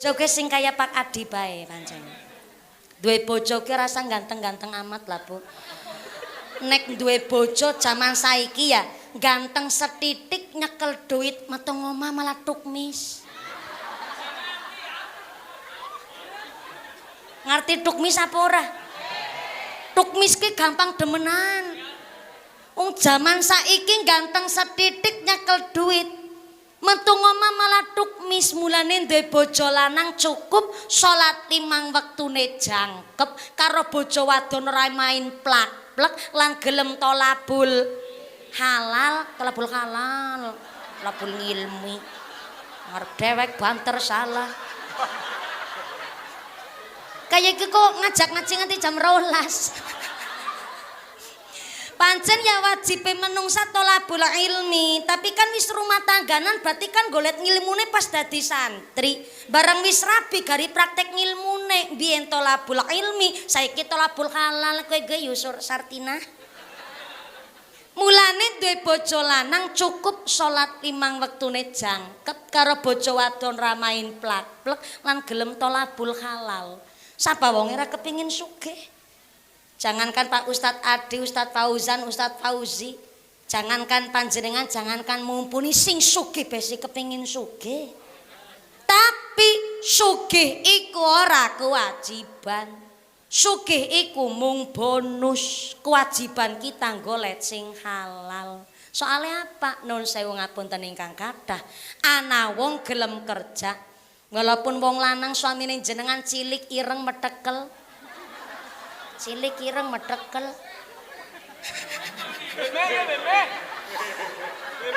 Joge sing kaya Pak Adi bae pancen. Duwe bojo ki rasa ganteng-ganteng amat lah, Bu. Nek duwe bojo zaman saiki ya ganteng setitik nyekel duit metu ngomah malah tukmis. Ngerti tukmis apa ora? Tukmis ki gampang demenan. Wong zaman saiki ganteng setitik nyekel duit. Metu ngomah malah tukmis, mulane duwe bojo lanang cukup salat 5 wektune jangkep karo bojo wadon ora main plak-plek lan gelem tolabul halal, tolabul halal, tolabul ngilmi. Ngarep dewek banter salah. Kayak iki kok ngajak-ngajak nganti jam 12. Pancen ya wajib menungsa tolabul ilmi, tapi kan wis rumah tangganan berarti kan golek ngilmune pas dadi santri. Bareng wis rabi gari praktek ngilmune, biyen tolabul ilmi, saiki tolabul halal kowe ge yusur Sartina. Mulane duwe bojo lanang cukup salat 5 wektune jangkep karo bojo wadon ra main plak-plek lan gelem tolabul halal. Sapa wong ora kepingin sugih? Jangankan Pak Ustadz Adi, Ustadz Fauzan, Ustadz Fauzi, jangankan panjenengan, jangankan mumpuni sing sugih besi kepingin sugih. Tapi sugih iku ora kewajiban. Sugih iku mung bonus. Kewajiban kita golek sing halal. Soalnya apa? Nun sewu ngapunten ingkang kathah. Ana wong gelem kerja, walaupun wong lanang suamine jenengan cilik ireng metekel. Cilik ireng metekel.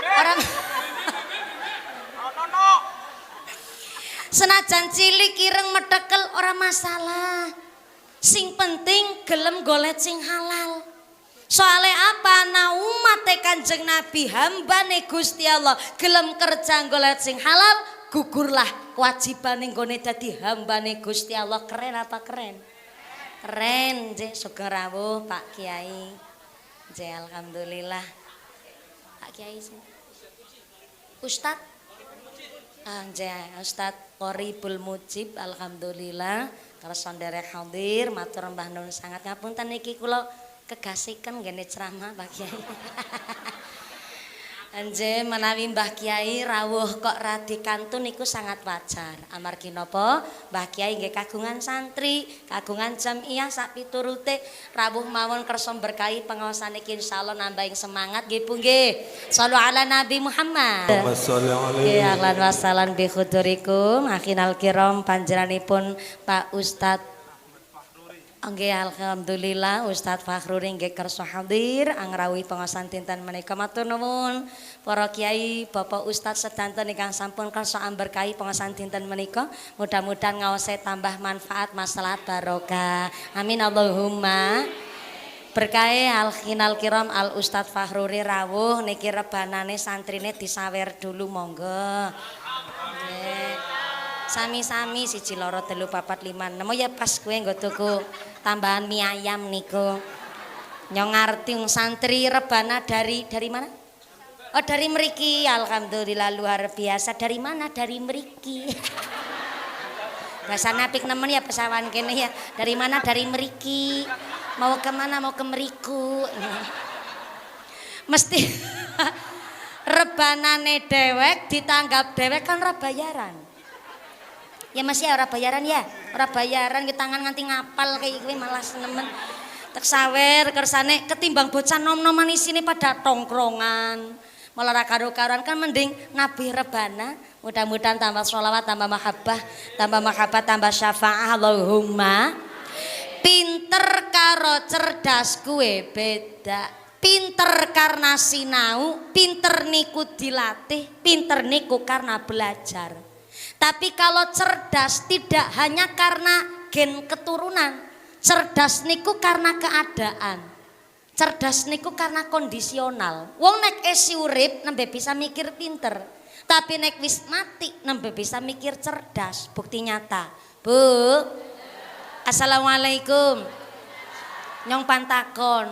Orang senajan cilik ireng metekel ora masalah. Sing penting gelem golek sing halal. Soale apa? Na umat Kanjeng Nabi hambane Gusti Allah gelem kerja golek sing halal, gugurlah kewajibane nggone dadi hambane Gusti Allah. Keren apa keren? Keren, nggih, sugeng rawuh Pak Kiai. Nggih, alhamdulillah. Pak Kiai sing Ustad. Nggih, Ustad Qoribul Mujib, alhamdulillah. Kersa nderek hadir, matur Mbah Nun sangat ngapunten niki kula kegasiken ngene ceramah Pak Kiai. Nggih, menawi Mbah Kiai rawuh kok radi kantun niku sangat wajar. Amargi napa? Mbah Kiai nggih kagungan santri, kagungan jamiah sak piturute rawuh mawon kersa berkahi pengaosan iki insyaallah nambahin semangat nggih Bu nggih. Shallu ala Nabi Muhammad. Nggih, ahlan wasalan bi khudurikum akhinal kiram panjenenganipun Pak Ustadz. Nggih, alhamdulillah Ustadz Fakhruri nggih kersa hadir angrawuhi pengaosan dinten menika. Matur nuwun para kiai, Bapak Ustadz sedanten ingkang sampun kersa amberkahi pengaosan dinten menika. Mudah-mudahan ngaose tambah manfaat maslahat barokah. Amin Allahumma. Berkahe al-khinal kiram al Ustadz Fakhruri rawuh niki rebanane santrine disawer dulu monggo. Nggih. Sami-sami 1 2 3 4 5 6 ya pas kowe nggo tuku tambahan mie ayam niku. Nyong ngarti santri rebana dari mana? Oh, dari mriki. Alhamdulillah luar biasa. Dari mana? Dari mriki. Bahasa apik nemen ya pesawan kene ya. Dari mana? Dari mriki. Mau kemana? Mau ke mriku. Mesti rebanane dewek ditanggap dewek kan ora bayaran. Ya masih ora bayaran ya, ora bayaran ke tangan nganti ngapal kayak gue malah nemen. Tak sawer kersane ketimbang bocah nom-noman isine pada tongkrongan. Malah ra karo-karoan kan mending nabi rebana. Mudah-mudahan tambah sholawat, tambah mahabbah, tambah syafaah. Allahumma. Pinter karo cerdas gue beda. Pinter karena sinau, pinter niku dilatih, pinter niku karena belajar. Tapi kalau cerdas tidak hanya karena gen keturunan, cerdas niku karena keadaan, cerdas niku karena kondisional. Wong nek esi urip nembe bisa mikir pinter, tapi nek wis mati nembe bisa mikir cerdas. Bukti nyata. Bu, assalamualaikum. Nyong pantakon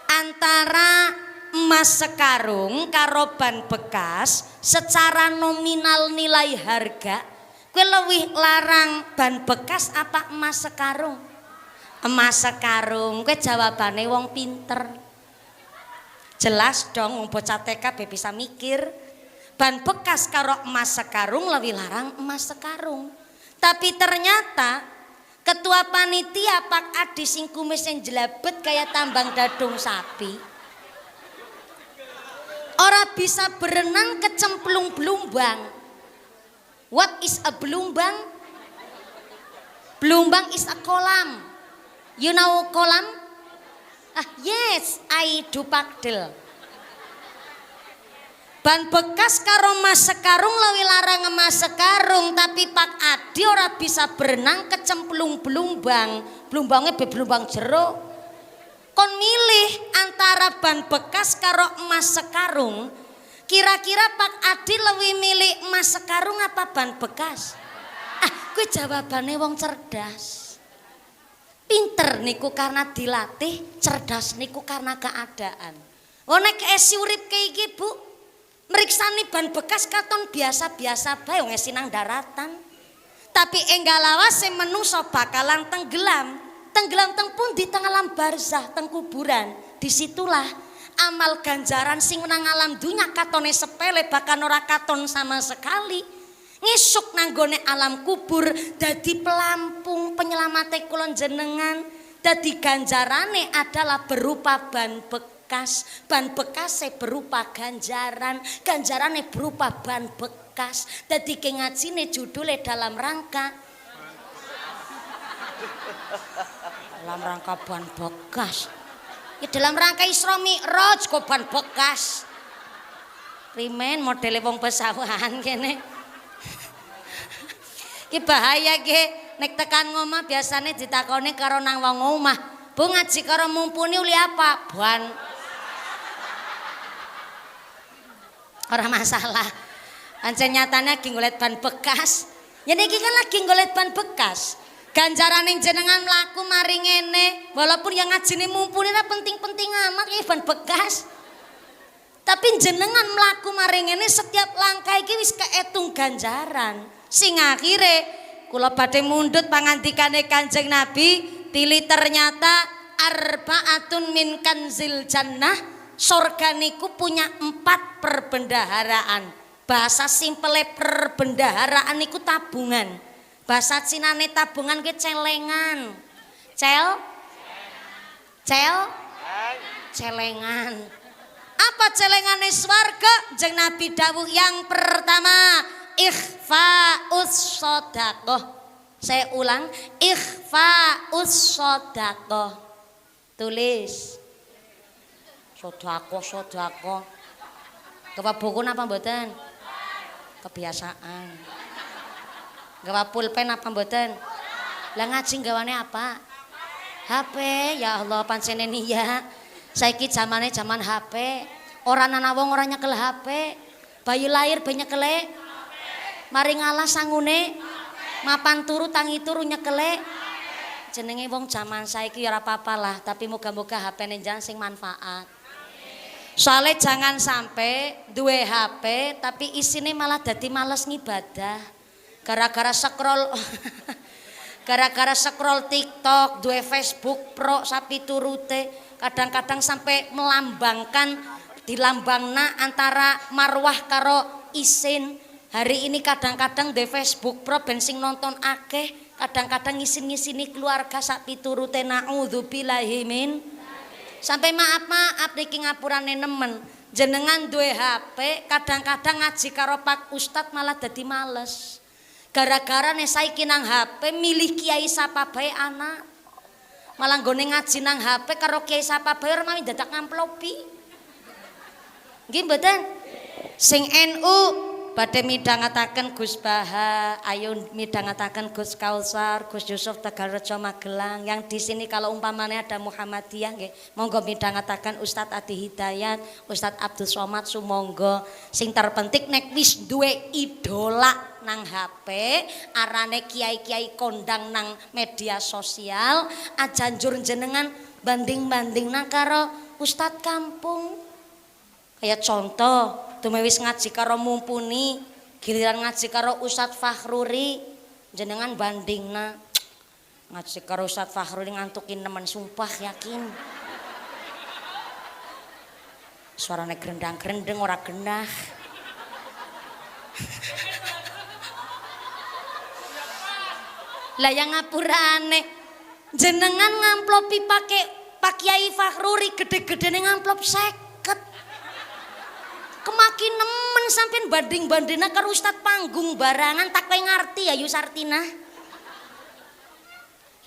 antara emas sekarung karo ban bekas secara nominal nilai harga Kowe luwih larang ban bekas apa emas sekarung? Emas sekarung. Kowe jawabane wong pinter. Jelas dong wong bocah TK bisa mikir. Ban bekas karo emas sekarung lebih larang emas sekarung. Tapi ternyata ketua panitia Pak Adi sing kumisnya jelabet kayak tambang dadung sapi. Ora bisa berenang kecemplung belumbang. What is a belumbang? Belumbang is a kolam. You know kolam? Yes, I do pakdel. Ban bekas karo emas sekarung lebih larang emas sekarung, tapi Pak Adi ora bisa berenang kecemplung belumbang. Belumbangnya belumbang jeruk. Kon milih antara ban bekas karo emas sekarung. Kira-kira Pak Adi lebih milih emas sekarung apa ban bekas? Kuwi jawabane wong cerdas. Pinter niku karena dilatih, cerdas niku karena keadaan. Nek esi urip kayak iki, Bu. Meriksani ban bekas katon biasa-biasa bae wong esi nang daratan. Tapi enggal lawas sing menungso bakalan tenggelam. Tenggelam teng pundi teng alam barzah, teng kuburan. Disitulah amal ganjaran sing nang alam dunya katone sepele bahkan ora katon sama sekali. Ngisuk nanggone alam kubur dadi pelampung penyelamate kula jenengan. Dadi ganjarane adalah berupa ban bekas. Ban bekasnya berupa ganjaran. Ganjarannya berupa ban bekas. Dadi ke ngajine judulnya dalam rangka ban bekas. Ya dalam rangka Isra Mi'raj kok ban bekas. Rimen modele wong pesawahan kene. Ki bahaya ge nek tekan ngomah biasane ditakoni karo nang wong omah. Bu ngaji karo mumpuni uli apa? Ban. Ora masalah. Pancen nyatane lagi ngolet ban bekas. Ya niki kan lagi ngolet ban bekas. Ganjarane jenengan mlaku mari ngene, walaupun yang ngajine mumpuni ora penting-penting amat iki ban bekas. Tapi jenengan mlaku mari ngene setiap langkah iki wis keetung ganjaran. Sing akhire kula badhe mundhut pangandikane Kanjeng Nabi, tili ternyata arbaatun min kanzil jannah, surga niku punya 4 perbendaharaan. Bahasa simpele perbendaharaan niku tabungan. Bahasa Cinane tabungan ke celengan. Celengan. Apa celengane swarga? Jeng Nabi dawuh yang pertama ikhfa'us shadaqah. Saya ulang, ikhfa'us shadaqah. Tulis. Sodako. Gawa buku apa mboten? Kebiasaan. Gawa pulpen apa mboten? Lah ngaji gawane apa? HP. Ya Allah pancene ya. Saiki zamane zaman HP. Ora ana wong ora nyekel HP. Bayi lahir ben nyekele. Mari ngalah sangune. Mapan turu tangi turu nyekele. Jenenge wong zaman saiki ya ora apa-apa lah, tapi moga-moga HP-ne jangan sing manfaat. Soalnya jangan sampai duwe HP tapi isine malah dadi males ngibadah. Gara-gara scroll TikTok, duwe Facebook Pro sapi turute, kadang-kadang sampai dilambangna antara marwah karo isin. Hari ini kadang-kadang di Facebook Pro bensin nonton akeh, kadang-kadang ngisin-ngisini keluarga sapi turute naudzubillahi min. Sampai maaf niki ngapurane nemen. Jenengan duwe HP, kadang-kadang ngaji karo Pak Ustad malah dadi males. Gara-gara nek saiki nang HP milih kiai sapa bae anak. Malah nggone ngaji nang HP karo kiai sapa bae ora mami dadak ngamplopi. Nggih mboten? Sing NU badhe midhangetaken Gus Baha, ayo midhangetaken Gus Kausar, Gus Yusuf Tegalrejo Magelang. Yang di sini kalau umpamanya ada Muhammadiyah nggih, monggo midhangetaken Ustadz Adi Hidayat, Ustadz Abdul Somad sumangga. Sing terpenting nek wis duwe idola nang HP, arane kiai-kiai kondang nang media sosial, aja njur jenengan banding-bandingna karo Ustadz kampung. Kayak contoh, tume wis ngaji karo mumpuni, Giliran ngaji karo Ustadz Fakhruri jenengan bandingna ngaji karo Ustadz Fakhruri ngantukin nemen sumpah yakin. Suarane gerendang-gerendeng ora genah. Lah yang ngapurane jenengan ngamplopi pakai Pak Kiai Fakhruri gede-gedene ngamplop 50. Kemakin nemen sampean banding-bandingna karo Ustadz panggung barangan tak kowe ngarti ya Yu Sartina.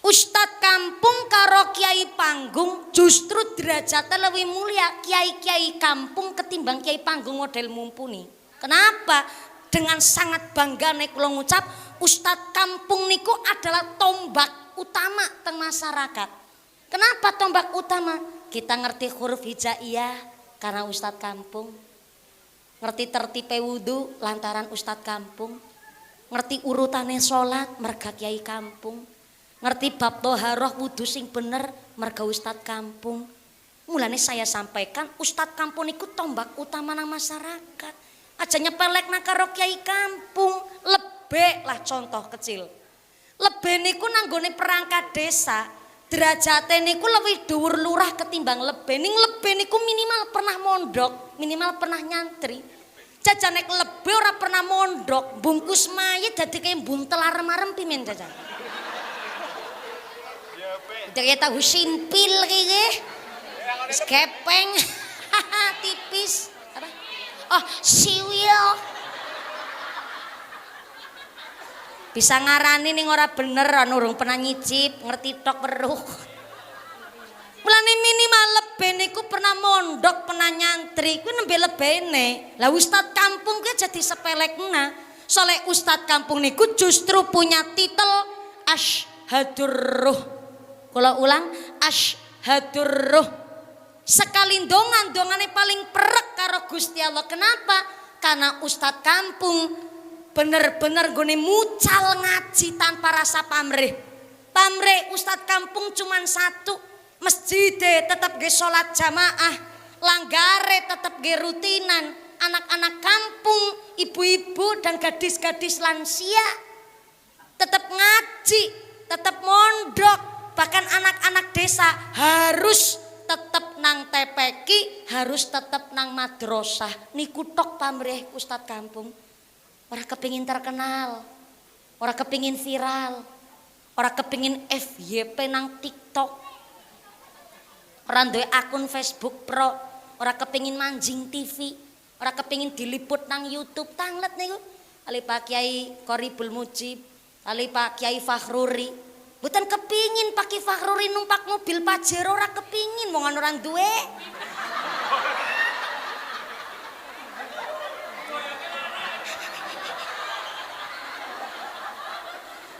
Ustadz kampung karo kiai panggung justru derajatnya lebih mulia kiai-kiai kampung ketimbang kiai panggung model mumpuni. Kenapa? Dengan sangat bangga nek kula ngucap Ustadz kampung niku adalah tombak utama teng masyarakat. Kenapa tombak utama? Kita ngerti huruf hijaiyah karena Ustadz kampung. Ngerti tertipe wudu lantaran Ustadz kampung. Ngerti urutane salat merga kiai kampung. Ngerti bab toharoh wudu sing bener merga Ustadz kampung. Mulane saya sampaikan Ustadz kampung niku tombak utama nang masyarakat. Aja nyepelek nak karo kiai kampung. Lebih lah contoh kecil. Lebih niku nanggone perangkat desa. Derajate niku lebih dhuwur lurah ketimbang lebih. Ning lebih niku minimal pernah mondok, minimal pernah nyantri. Jajane lebih ora pernah mondok, bungkus mayit dadi kaya buntel arem-arem pimen jajan. Dek tahu simpil iki. Wis gepeng. Tipis. Apa? Oh, siwil. Bisa ngarani ning ora bener urung pernah nyicip, ngerti tok weruh. Mulane minimal lebih niku pernah mondok, pernah nyantri, kuwi nembe lebene. Lah Ustadz kampung kuwi jadi sepelekna. Soale Ustadz kampung niku justru punya titel Asyhadur Ruh. Kula ulang, Asyhadur Ruh. Sekali dongane paling perek karo Gusti Allah. Kenapa? Karena Ustadz kampung bener-bener gone mucal ngaji tanpa rasa pamrih. Pamrih Ustadz kampung cuman satu, masjide tetap ge sholat jamaah, langgare tetap ge rutinan, anak-anak kampung, ibu-ibu dan gadis-gadis lansia tetap ngaji, tetap mondok, bahkan anak-anak desa harus tetap nang TPQ, harus tetap nang madrasah. Niku tok pamrih Ustadz kampung. Orang kepingin terkenal, orang kepingin viral, orang kepingin FYP nang TikTok, orang duwe akun Facebook Pro, orang kepingin manjing TV, orang kepingin diliput nang YouTube. Tanglet niku kali Pak Kiai Qoribul Mujib, kali Pak Kiai Fakhruri. Bukan kepingin Pak Kiai Fakhruri numpak mobil Pajero, orang kepingin mongan orang duwe.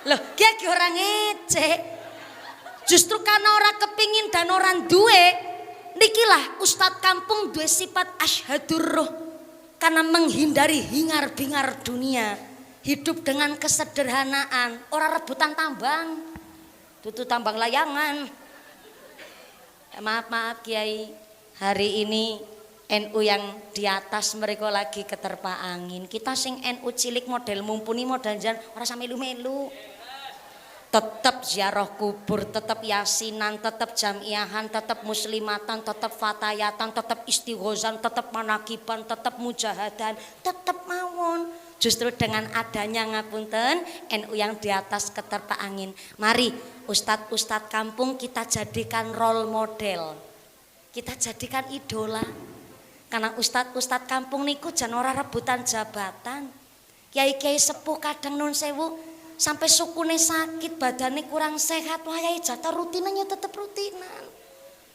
Loh, kia orang ngecek. Justru karena orang kepingin dan orang duwe, nikilah Ustadz kampung duwe sifat Asyhadur Ruh. Karena menghindari hingar-bingar dunia, hidup dengan kesederhanaan, orang rebutan tambang, tutu tambang layangan. Maaf Kiai, hari ini NU yang di atas mereka lagi keterpa angin. Kita sing NU cilik model mumpuni modal jan ora sampe melu-melu. Tetap ziarah kubur, tetap yasinan, tetap jamiahan, tetap muslimatan, tetap fatayatan, tetap istighozan, tetap manakiban, tetap mujahadan, tetap mawon. Justru dengan adanya ngapunten NU yang di atas keterpa angin. Mari ustadz-ustadz kampung kita jadikan role model. Kita jadikan idola. Karena ustadz-ustadz kampung niku jan ora rebutan jabatan. Kiai-kiai sepuh kadang nun sewu sampai sukune sakit, badannya kurang sehat, wayai jatah rutinannya tetap rutinan.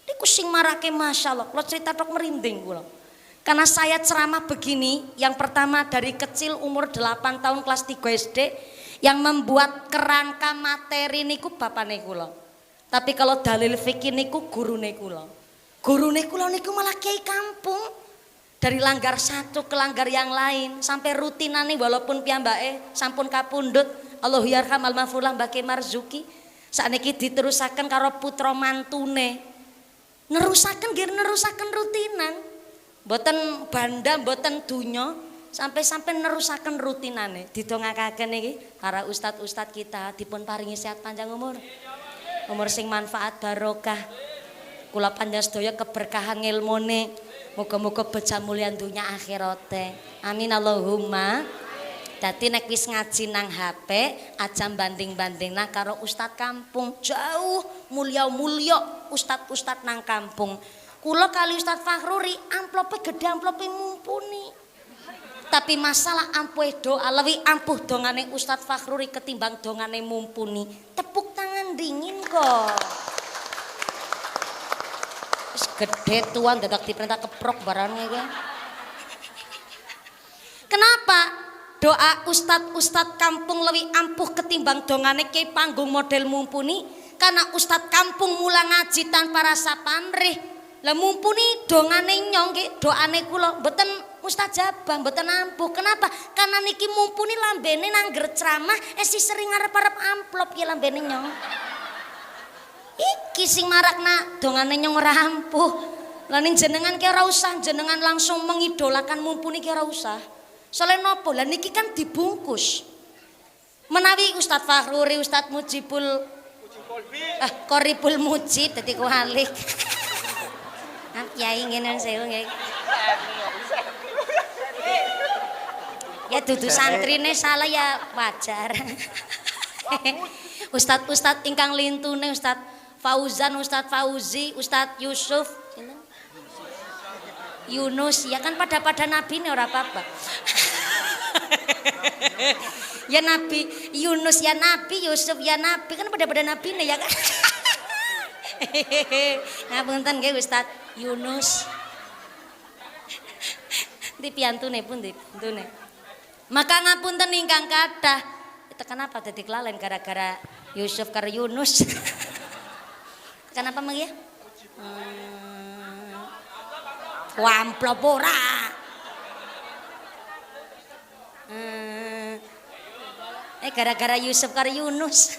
Niku sing marake Masya Allah, kalau cerita tok merinding kula. Karena saya ceramah begini, yang pertama dari kecil umur 8 tahun kelas 3 SD, yang membuat kerangka materi niku bapane kula. Tapi kalau dalil fikih niku gurune kula. Gurune kula niku malah kiai kampung. Dari langgar satu ke langgar yang lain sampai rutinane walaupun piyambake sampun kapundhut. Allahu yarham al-mafurlah Mbak Marzuki sakniki diterusaken karo putra mantune. Nerusaken nggih nerusaken rutinan. Mboten banda, mboten donya. sampai nerusaken rutinane didongakaken iki para ustad-ustad kita dipun paringi sehat panjang umur sing manfaat barokah kula panjenengan sedaya keberkahan ilmune muga-muga beja mulya dunya akhirate amin Allahumma. Dadi nek wis ngaji nang HP aja banding-bandingna karo ustad kampung jauh mulya-mulya ustad-ustad nang kampung. Kula kali Ustad Fakhruri amplope gede amplope mumpuni. Tapi masalah ampuh doa lebih ampuh dongane Ustad Fakhruri ketimbang dongane mumpuni. Tepuk tangan dingin kok. Wis gede tuan dadak diperintah keprok barang iki. Kenapa? Doa ustad-ustad kampung lebih ampuh ketimbang dongane ke panggung model mumpuni karena ustad kampung mula ngaji tanpa rasa pamrih lah mumpuni dongane nyong nggih doane kula mboten mustajabah mboten ampuh kenapa karena niki mumpuni lambene nangger ceramah esi sering arep-arep amplop ya lambene nyong iki sing marakna dongane nyong ora ampuh lah ning jenengan ki ora usah jenengan langsung mengidolakan mumpuni ki ora usah. Soalnya nopo lah niki kan dibungkus. Menawi Ustad Fakhruri, Ustad Mujibul Koribul Mujib dadi kualik. Kiai ngene sewu nggih. Ya dudu santrine salah ya wajar. Ustad-ustad ingkang lintune Ustad Fauzan, Ustad Fauzi, Ustad Yusuf Yunus ya kan pada nabi ini ora apa-apa. Ya Nabi Yunus ya Nabi Yusuf ya Nabi kan pada nabi ini ya kan. Ngapunten nggih Ustaz Yunus. Di piantune pun di piantune. Maka ngapunten ingkang kathah. Itu kenapa dadi kelalen gara-gara Yusuf karo Yunus. Kenapa mang ya? Wamplop ora. Gara-gara Yusuf karo Yunus.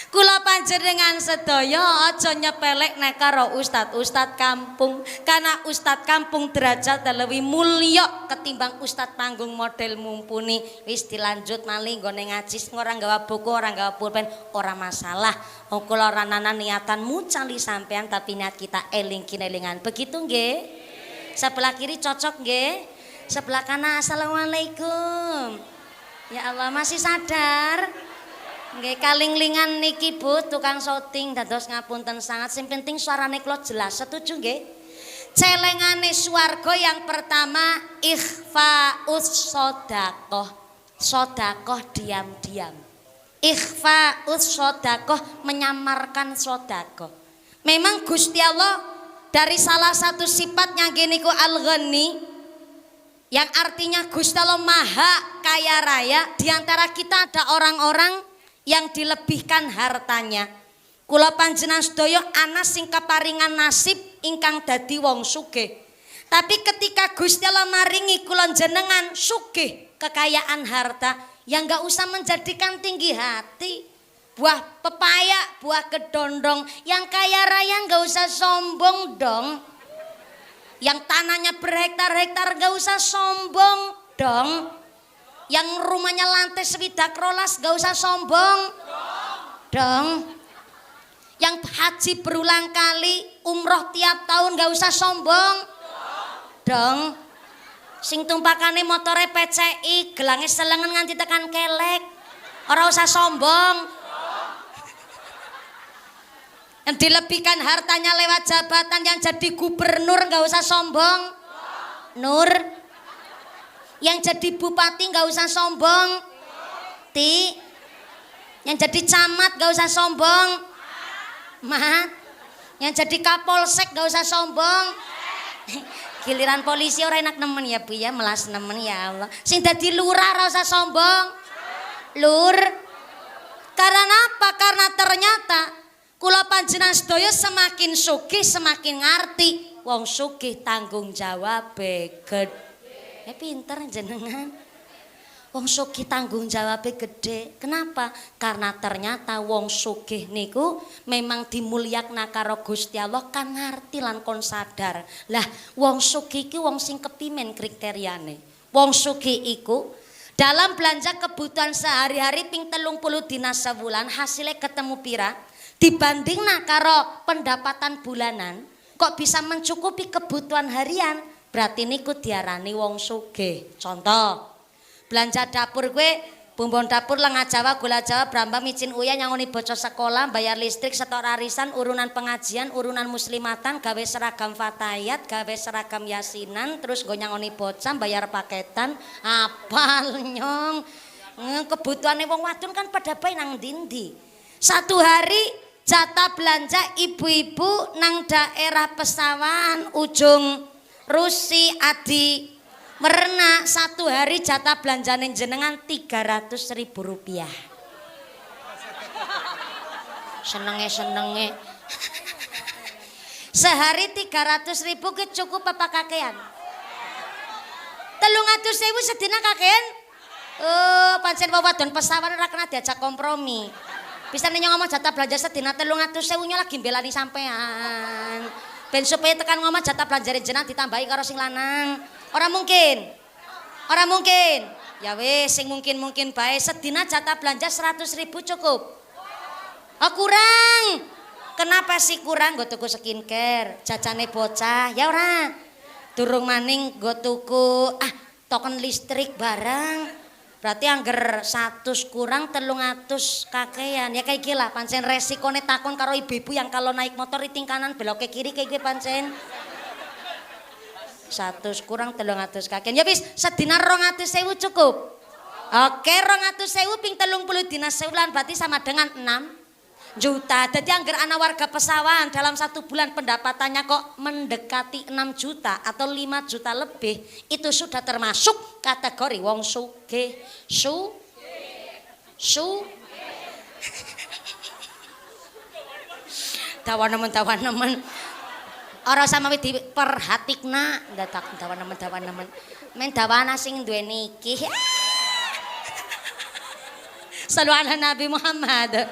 Kula panjenengan sedaya aja nyepelek nek karo ustad kampung. Karena ustad kampung derajat lebih mulya ketimbang ustad panggung model mumpuni. Wis dilanjut malih nggone ngaji ora nggawa buku, ora nggawa pulpen, ora masalah. Wong kula ora nanan niatan mucali sampean tapi niat kita eling-elingan. Begitu nggih? Sebelah kiri cocok nggih? Sebelah kanan assalamualaikum. Ya Allah masih sadar? Nggih kalinglingan niki Bu tukang syuting dados ngapunten sangat sing penting suarane kula jelas setuju nggih? Celengane swarga yang pertama ikhfaus sedekah. Sedekah diam-diam. Ikhfaus sedekah menyamarkan sedekah. Memang Gusti Allah dari salah satu sifatnya gini ku al-ghani yang artinya Gusti Allah maha kaya raya di antara kita ada orang-orang yang dilebihkan hartanya. Kula panjenengan sedaya ana sing keparingan nasib ingkang dadi wong sugih. Tapi ketika Gusti Allah maringi kula jenengan sugih kekayaan harta, yang enggak usah menjadikan tinggi hati. Buah pepaya, buah kedondong, yang kaya raya enggak usah sombong dong. Yang tanahnya berhektar-hektar enggak usah sombong dong. Yang rumahnya lantai swidak rolas gak usah sombong dong. Yang haji berulang kali umroh tiap tahun gak usah sombong dong. Sing tumpakane motore PCI gelange selengen nganti tekan kelek ora usah sombong. Yang dilebihkan hartanya lewat jabatan yang jadi gubernur gak usah sombong Nur. Yang jadi bupati gak usah sombong Ti. Yang jadi camat gak usah sombong Mat. Yang jadi kapolsek gak usah sombong. Giliran polisi orang enak nemen ya Bu ya, melas nemen ya Allah. Sing dadi lurah ora usah sombong Lur. Karena apa? Karena ternyata kula panjenengan sedaya semakin sugih semakin ngerti wong sugih tanggung jawab gede. Pinter jenengan. Wong sugih tanggung jawabnya gede. Kenapa? Karena ternyata wong sugih niku memang dimulyakna karo Gusti Allah kan ngerti lan kon sadar. Lah wong sugih iki wong sing kepimen kriteriane. Wong sugih iku dalam belanja kebutuhan sehari-hari ping 30 dina sebulan hasilnya ketemu pira? Dibandingna karo pendapatan bulanan kok bisa mencukupi kebutuhan harian. Berarti niku diarani wong sugih. Contoh belanja dapur gue, bumbon dapur lenga Jawa, gula Jawa, brambang, micin uya, nyangoni bocah sekolah, bayar listrik, setor arisan, urunan pengajian, urunan muslimatan, gawe seragam fatayat, gawe seragam yasinan, terus gue nyangoni bocah, bayar paketan, apal nyong. Kebutuhannya wong wadon kan pada bae nang dindi. Satu hari jatah belanja ibu-ibu nang daerah Pesawan, ujung Rusi, Adi Merena satu hari jatah belanjane jenengan 300.000 rupiah. Senenge. Sehari 300.000 ke cukup apa kakean? 300.000 sedina kakean? Oh, pancen wadon Pesawan ora kena diajak kompromi. Bisa nyong ngomong jatah belanja sedina 300.000 nya lagi belani sampean. Ben supaya tekan ngomong jatah belanja jenengan ditambahi karo sing lanang. Orang mungkin. Ya wes, sing mungkin bae sedina jatah belanja 100.000 cukup. Oh kurang. Kenapa sih kurang? Gue tuku skincare, jajane bocah, ya ora. Durung maning gue tuku token listrik barang. Berarti angger 100 kurang 300 kakean. Ya kayak gila pancen resikone takon karo ibu-ibu yang kalau naik motor iting kanan belok ke kiri kayak gue pancen. 100 kurang 300 kakean. Ya wis sedina 200.000 cukup. Oke 200.000 ping 30 dina sebulan berarti sama dengan 6 juta. Jadi angger anak warga Pesawan dalam 1 bulan pendapatannya kok mendekati 6 juta atau 5 juta lebih. Itu sudah termasuk kategori wong sugih. Dawan nemen. Ora sama wis diperhatikna, ndadak dawan nemen. Men dawana sing duwe niki. Sallallahu Nabi Muhammad.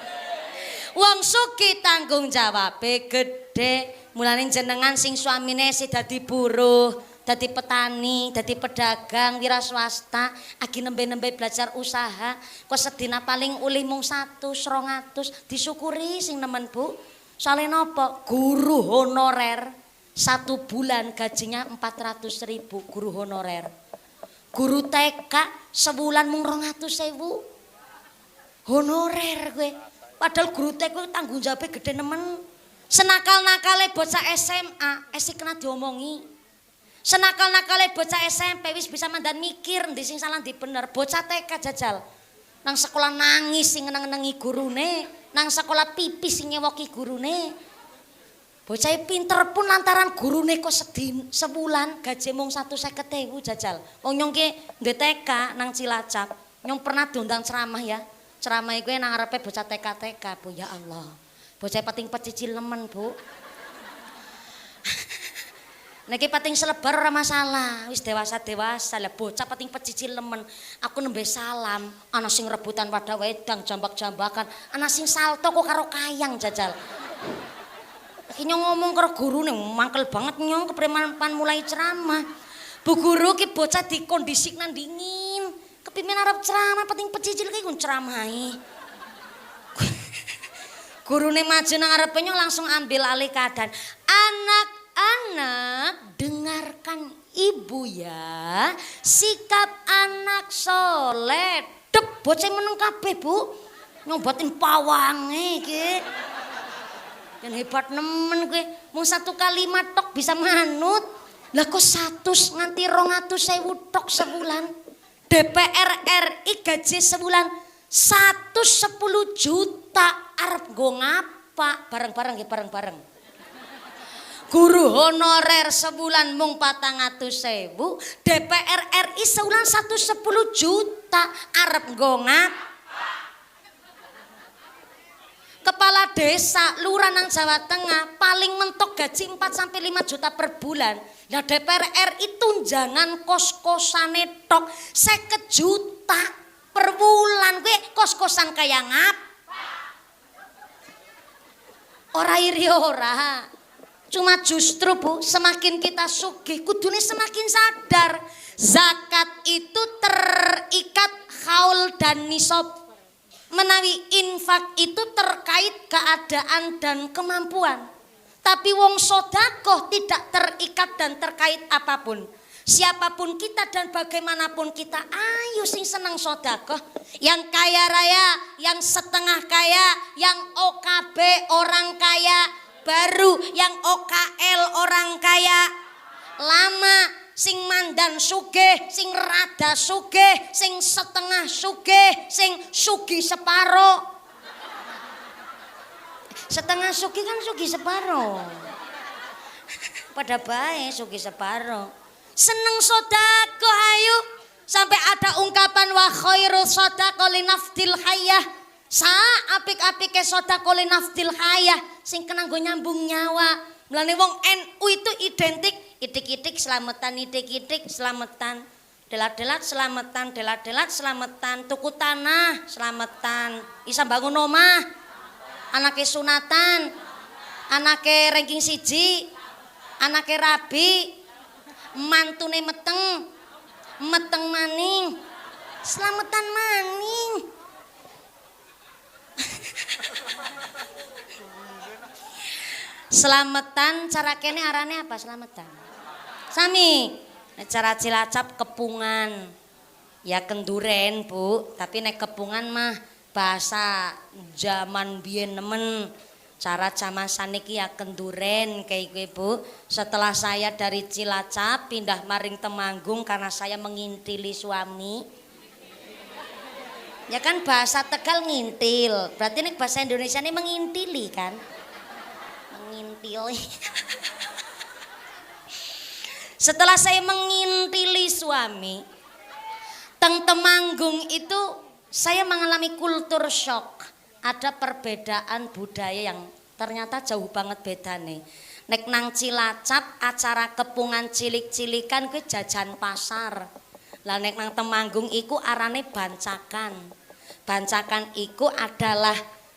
Wong sugih tanggung jawabe gede. Mulane jenengan sing suamine si dadi buruh, dadi petani, dadi pedagang, wira swasta, agi nembe-nembe belajar usaha, kok sedina paling ulih mung 100, 200, disyukuri sing nemen Bu. Soale napa? Guru honorer 1 bulan gajinya 400.000 guru honorer. Guru TK sebulan mung 200.000 honorer gue. Padahal guru TK tanggung jawabnya gede nemen. Senakal-nakale bocah SMA, esik kena diomongi. Senakal-nakale bocah SMP wis bisa mandan mikir ndi sing salah ndi bener. Bocah TK jajal. Nang sekolah nangis sing ngeneng-nengi gurune, nang sekolah pipis sing nyewoki gurune. Bocah pinter pun lantaran gurune kok sebulan gaji mung 150.000 jajal. Wong nyong ki ndek TK nang Cilacap. Nyong pernah diundang ceramah ya. Ceramah iku nang ngarepe bocah TK Bu. Ya Allah. Bocah pating pecicil nemen Bu. Niki pating selebar ora masalah, wis dewasa lah bocah pating pecicil nemen. Aku nembe salam, ana sing rebutan pada wedang jambak-jambakan, ana sing salto kok karo kayang jajal. Iki nyong ngomong karo gurune mangkel banget nyong kepreman mulai ceramah. Bu guru ki bocah dikondisikna dingin. Kepimen arep ceramah pating pecicil ki ceramahi. Gurune maju nang ngarepe nyong langsung ambil alih keadaan. Anak-anak dengarkan ibu ya. Sikap anak soleh. Dep bocah meneng kabeh Bu. Nyobatin pawange iki. Dan hebat nemen gue. Mau 1 kalimat tok bisa manut. Lah kok 100 nganti 200.000 tok sebulan. DPR RI gaji sebulan 110 juta. Arep nggo ngapa? Bareng-bareng. Guru honorer sebulan mung 400.000. DPR RI sebulan 110 juta. Arep nggo ngapa? Kepala desa lurah nang Jawa Tengah paling mentok gaji 4 sampai 5 juta per bulan. Lah DPR RI tunjangan kos-kosane tok 50 juta per bulan. Kowe kos-kosan kaya ngap? Ora iri ora. Cuma justru Bu, semakin kita sugih kudune semakin sadar zakat itu terikat haul dan nisab. Menawi infak itu terkait keadaan dan kemampuan. Tapi wong sodakoh tidak terikat dan terkait apapun. Siapapun kita dan bagaimanapun kita, ayo sing seneng sodakoh. Yang kaya raya, yang setengah kaya, yang OKB orang kaya baru, yang OKL orang kaya lama. Sing mandan sugih, sing rada sugih, sing setengah sugih, sing sugih separo. Setengah sugih kan sugih separo. Pada bae sugih separo. Seneng sedekah ayo. Sampai ada ungkapan wa khairu sadaqah linafdil hayyah. Sa apik-apike sedekah linafdil hayyah sing kena nggo nyambung nyawa. Mulane wong NU itu identik itik-itik selamatan, itik-itik selamatan, delat-delat selamatan, delat-delat selamatan, tuku tanah selamatan, isa bangun omah, anake sunatan, anake ranking siji, anake rabi, mantune meteng, meteng maning, selamatan maning. Selamatan cara kene arane apa selamatan? Sami. Cara Cilacap kepungan. Ya kenduren, Bu, tapi nek kepungan mah bahasa zaman biyen nemen. Cara zaman saniki ya kenduren kayak gue, Bu. Setelah saya dari Cilacap pindah maring Temanggung karena saya mengintili suami. Ya kan bahasa Tegal ngintil. Berarti nek bahasa Indonesia ini mengintili kan? Mengintili. Setelah saya mengintili suami, teng Temanggung itu saya mengalami kultur shock. Ada perbedaan budaya yang ternyata jauh banget bedane. Nek nang Cilacap acara kepungan cilik-cilikan kuwi jajan pasar. Lah nek nang Temanggung iku arane bancakan. Bancakan iku adalah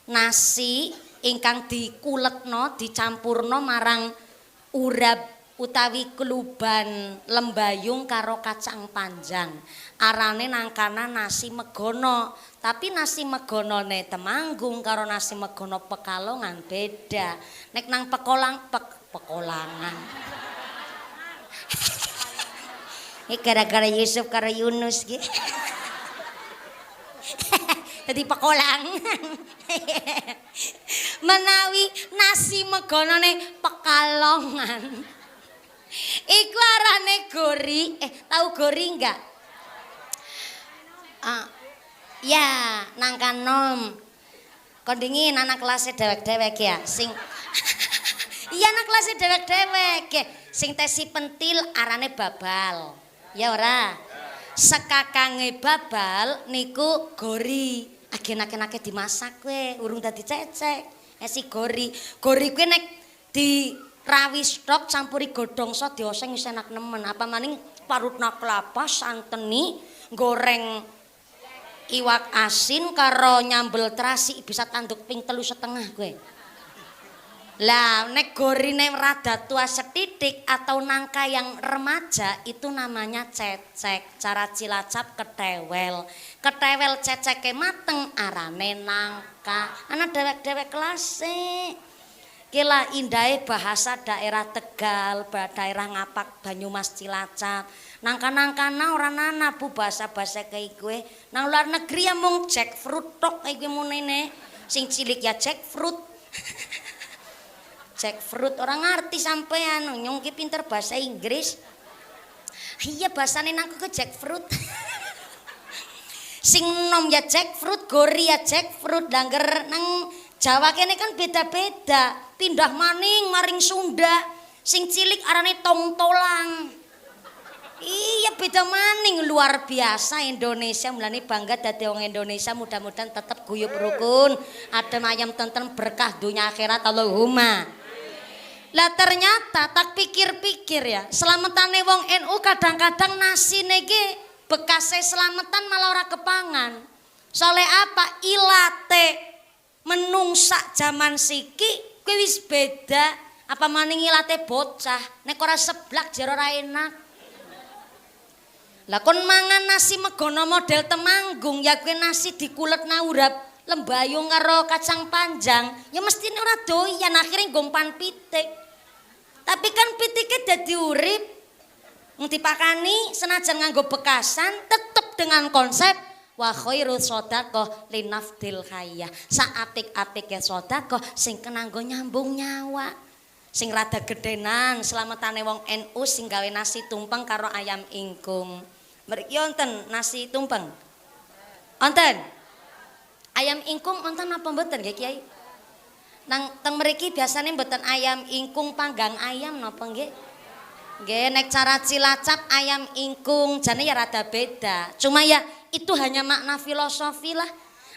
nasi ingkang dikuletno, dicampurno marang urap utawi kluban lembayung karo kacang panjang. Arane nangkana nasi megono. Tapi nasi megonone Temanggung karo nasi megono Pekalongan beda. Nek nang Pekolangan. Ini gara-gara Yusuf karo Yunus gitu. Jadi Pekolangan. Menawi nasi megonone Pekalongan. Iku arane gori. Tahu gori enggak? Ya, nangka nom. Kondingin anak kelasnya dewek-dewek ya. Sing iya anak kelasnya dewek-dewek ya. Sing tesi pentil arane babal. Ya ora. Sekakange babal niku gori. Agen-agenake dimasak kowe, urung dadi cecek. Si gori. Gori kuwi nek di rawis tok campuri godhong so dioseng wis enak nemen. Apa maning parutna kelapa santeni goreng iwak asin karo nyambel terasi bisa tanduk ping 3,5 kowe. Lah nek gorine rada tua setitik atau nangka yang remaja itu namanya cecek. Cara Cilacap ketewel. Ketewel ceceke mateng arane nangka. Ana dewek-dewek kelas Kila indahe bahasa daerah Tegal, daerah Ngapak, Banyumas, Cilacap. Nangka-nangkana ora nana Bu bahasa-bahasa kayak gue. Nang luar negeri ya mung jackfruit tok kayak gue munene. Sing cilik ya jackfruit. Jackfruit orang ngerti sampean, nyong ki pinter bahasa Inggris. Iya bahasane nangku ke jackfruit. Sing nom ya jackfruit, gori ya jackfruit, dangger nang Jawa kene kan beda-beda. Pindah maning maring Sunda. Sing cilik arane tongtolang. Iya beda maning luar biasa Indonesia mulane bangga dadi wong Indonesia mudah-mudahan tetep guyub rukun adem ayam tentrem berkah dunia akhirat Allahumma. Lah ternyata tak pikir-pikir ya selametane wong NU kadang-kadang nasine iki bekase selametan malah ora kepangan. Soale apa ilate menungsak zaman siki kuwi wis beda apa maning ilate bocah nek ora seblak jero ora enak. Lah kon mangan nasi megono model Temanggung ya kuwi nasi dikulet urap lembayung karo kacang panjang ya mestine ora doyan akhirnya ngompan pitik. Tapi kan pitike dadi urip mung dipakani senajan nganggo bekasan tetep dengan konsep wa khairu shadaqah linafdil hayya. Saapik-apike sedekah sing kenanggo nyambung nyawa. Sing rada gedenan selametane wong NU sing gawe nasi tumpeng karo ayam ingkung. Mriki wonten nasi tumpeng. Wonten. Ayam ingkung wonten apa mboten nggih Kiai? Nang teng mriki biasane mboten ayam ingkung panggang ayam napa nggih? Nggih nek cara Cilacap ayam ingkung jane ya rada beda. Cuma ya itu hanya makna filosofi lah.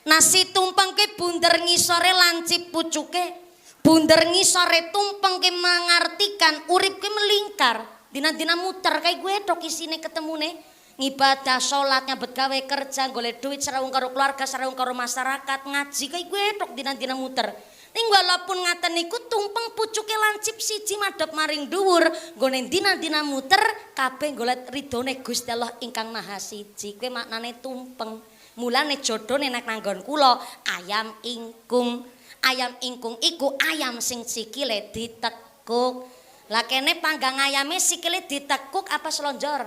Nasi tumpeng ke bunder ngisore lancip pucuke. Bunder ngisore tumpeng ke mengartikan urip ke melingkar. Dina-dina muter kayak gue tok isine ketemune. Ngibadah, sholat, nyabet gawe kerja, golek duit saraung karo keluarga, saraung karo masyarakat, ngaji kayak gue tok dina-dina muter. Ning walaupun ngaten niku tumpeng pucuke lancip siji madhep maring dhuwur, nggone dina-dina muter kabeh golek ridone Gusti Allah ingkang Maha Siji. Kuwi maknane tumpeng. Mulane jodhone nek nanggon kula ayam ingkung. Ayam ingkung iku ayam sing sikile ditekuk. Lah kene panggang ayame sikile ditekuk apa selonjor?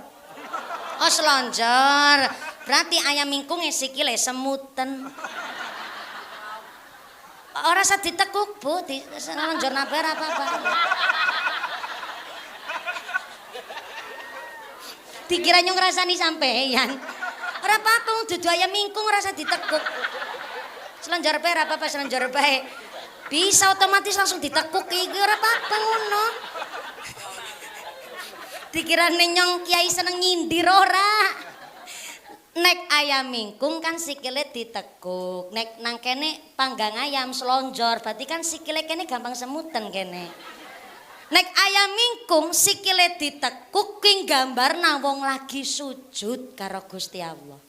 Oh selonjor. Berarti ayam ingkung sikile semuten. Ora usah ditekuk, Bu, selonjor nabar apa-apa. Dikira nyung ngrasani sampeyan. Ora apa-apa dudu ayam ingkung ora usah ditekuk. Selonjor bae apa-apa selonjor bae. Bisa otomatis langsung ditekuk iki ora apa-apa ngono. Dikirane nyong kiai seneng nyindir ora. Nek ayam ingkung kan sikile ditekuk. Nek nang kene panggang ayam selonjor, berarti kan sikile kene gampang semuten kene. Nek ayam ingkung sikile ditekuk kuwi gambarna wong lagi sujud karo Gusti Allah.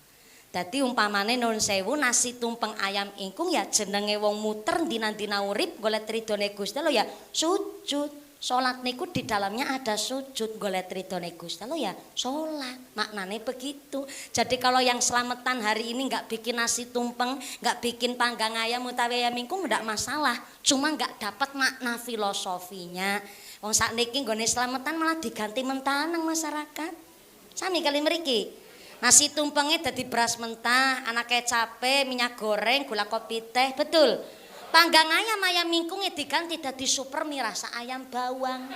Dadi umpamane nun sewu nasi tumpeng ayam ingkung ya jenenge wong muter dina-dina urip golek ridone Gusti Allah ya sujud. Salat niku di dalamnya ada sujud golek ridone Gusti Allah ya salat. Maknane begitu. Jadi kalau yang selamatan hari ini enggak bikin nasi tumpeng, enggak bikin panggang ayam utawi ayam ingkung enggak masalah. Cuma enggak dapat makna filosofinya. Wong sakniki nggone selamatan malah diganti mentah nang masyarakat. Sami kali mriki. Nasi tumpengnya dadi beras mentah, ana kecape, minyak goreng, gula kopi teh, betul. Panggang ayam ingkungnya diganti dadi super mie rasa ayam bawang.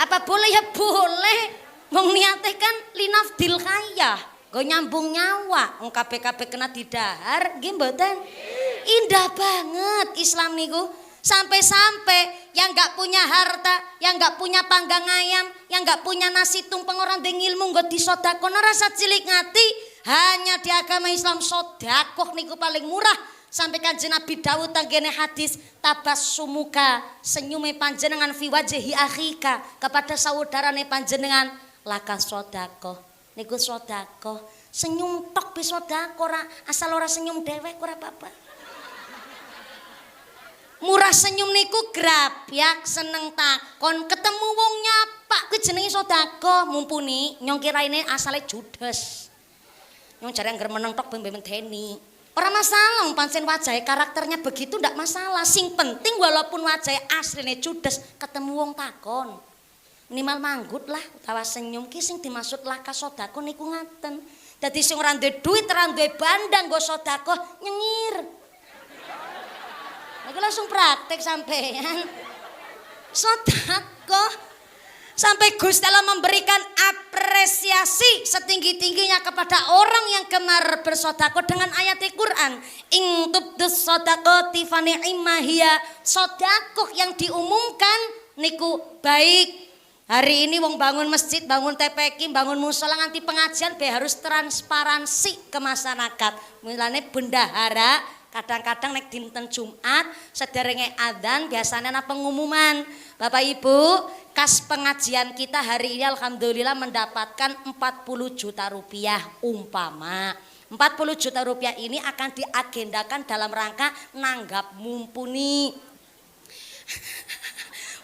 Apa boleh ya boleh. Wong niate kan linafdil kaya, go nyambung nyawa. Wong kabeh-kabeh kena didahar, nggih mboten? Indah banget Islam niku. Sampai-sampai yang nggak punya harta, yang nggak punya panggang ayam, yang nggak punya nasi tumpeng orang dengan ilmu nggak disodakon rasa cilik ngati. Hanya di agama Islam sodakoh niku paling murah. Sampai Kanjeng Nabi Dawud tanggene hadis tabassumuka senyume panjenengan fi wajhi akhika kepada saudarane panjenengan laka sodakoh. Niku sodakoh. Senyum tok be sodakoh ora asal ora senyum dewek ora apa-apa. Murah senyum niku grabyak seneng takon ketemu wong nyapa kuwi jenenge sedekah mumpuni nyong kiraine asale judes nyong jare angger meneng tok ben medeni ora masalah pancen wajahe karakternya begitu ndak masalah sing penting walaupun wajahe asline judes ketemu wong takon minimal manggut lah utawa senyum ki sing dimaksud laka sedekah niku ngaten dadi sing ora duwe duit ora duwe bandang nggo sedekah nyengir. Aku langsung praktek sampean. Sedekah Sampai Gusti Allah memberikan apresiasi setinggi-tingginya kepada orang yang gemar bersedekah dengan ayat Al-Qur'an. In tubdus shadaqati fa ni'ma hiya. Sedekah yang diumumkan niku baik. Hari ini wong bangun masjid, bangun TPQ, bangun musala nganti pengajian be harus transparansi ke masyarakat. Mulane bendahara kadang-kadang nek dinten Jumat sederenge adzan biasanya ana pengumuman. Bapak Ibu, kas pengajian kita hari ini alhamdulillah mendapatkan 40 juta rupiah umpama. 40 juta rupiah ini akan diagendakan dalam rangka nanggap mumpuni.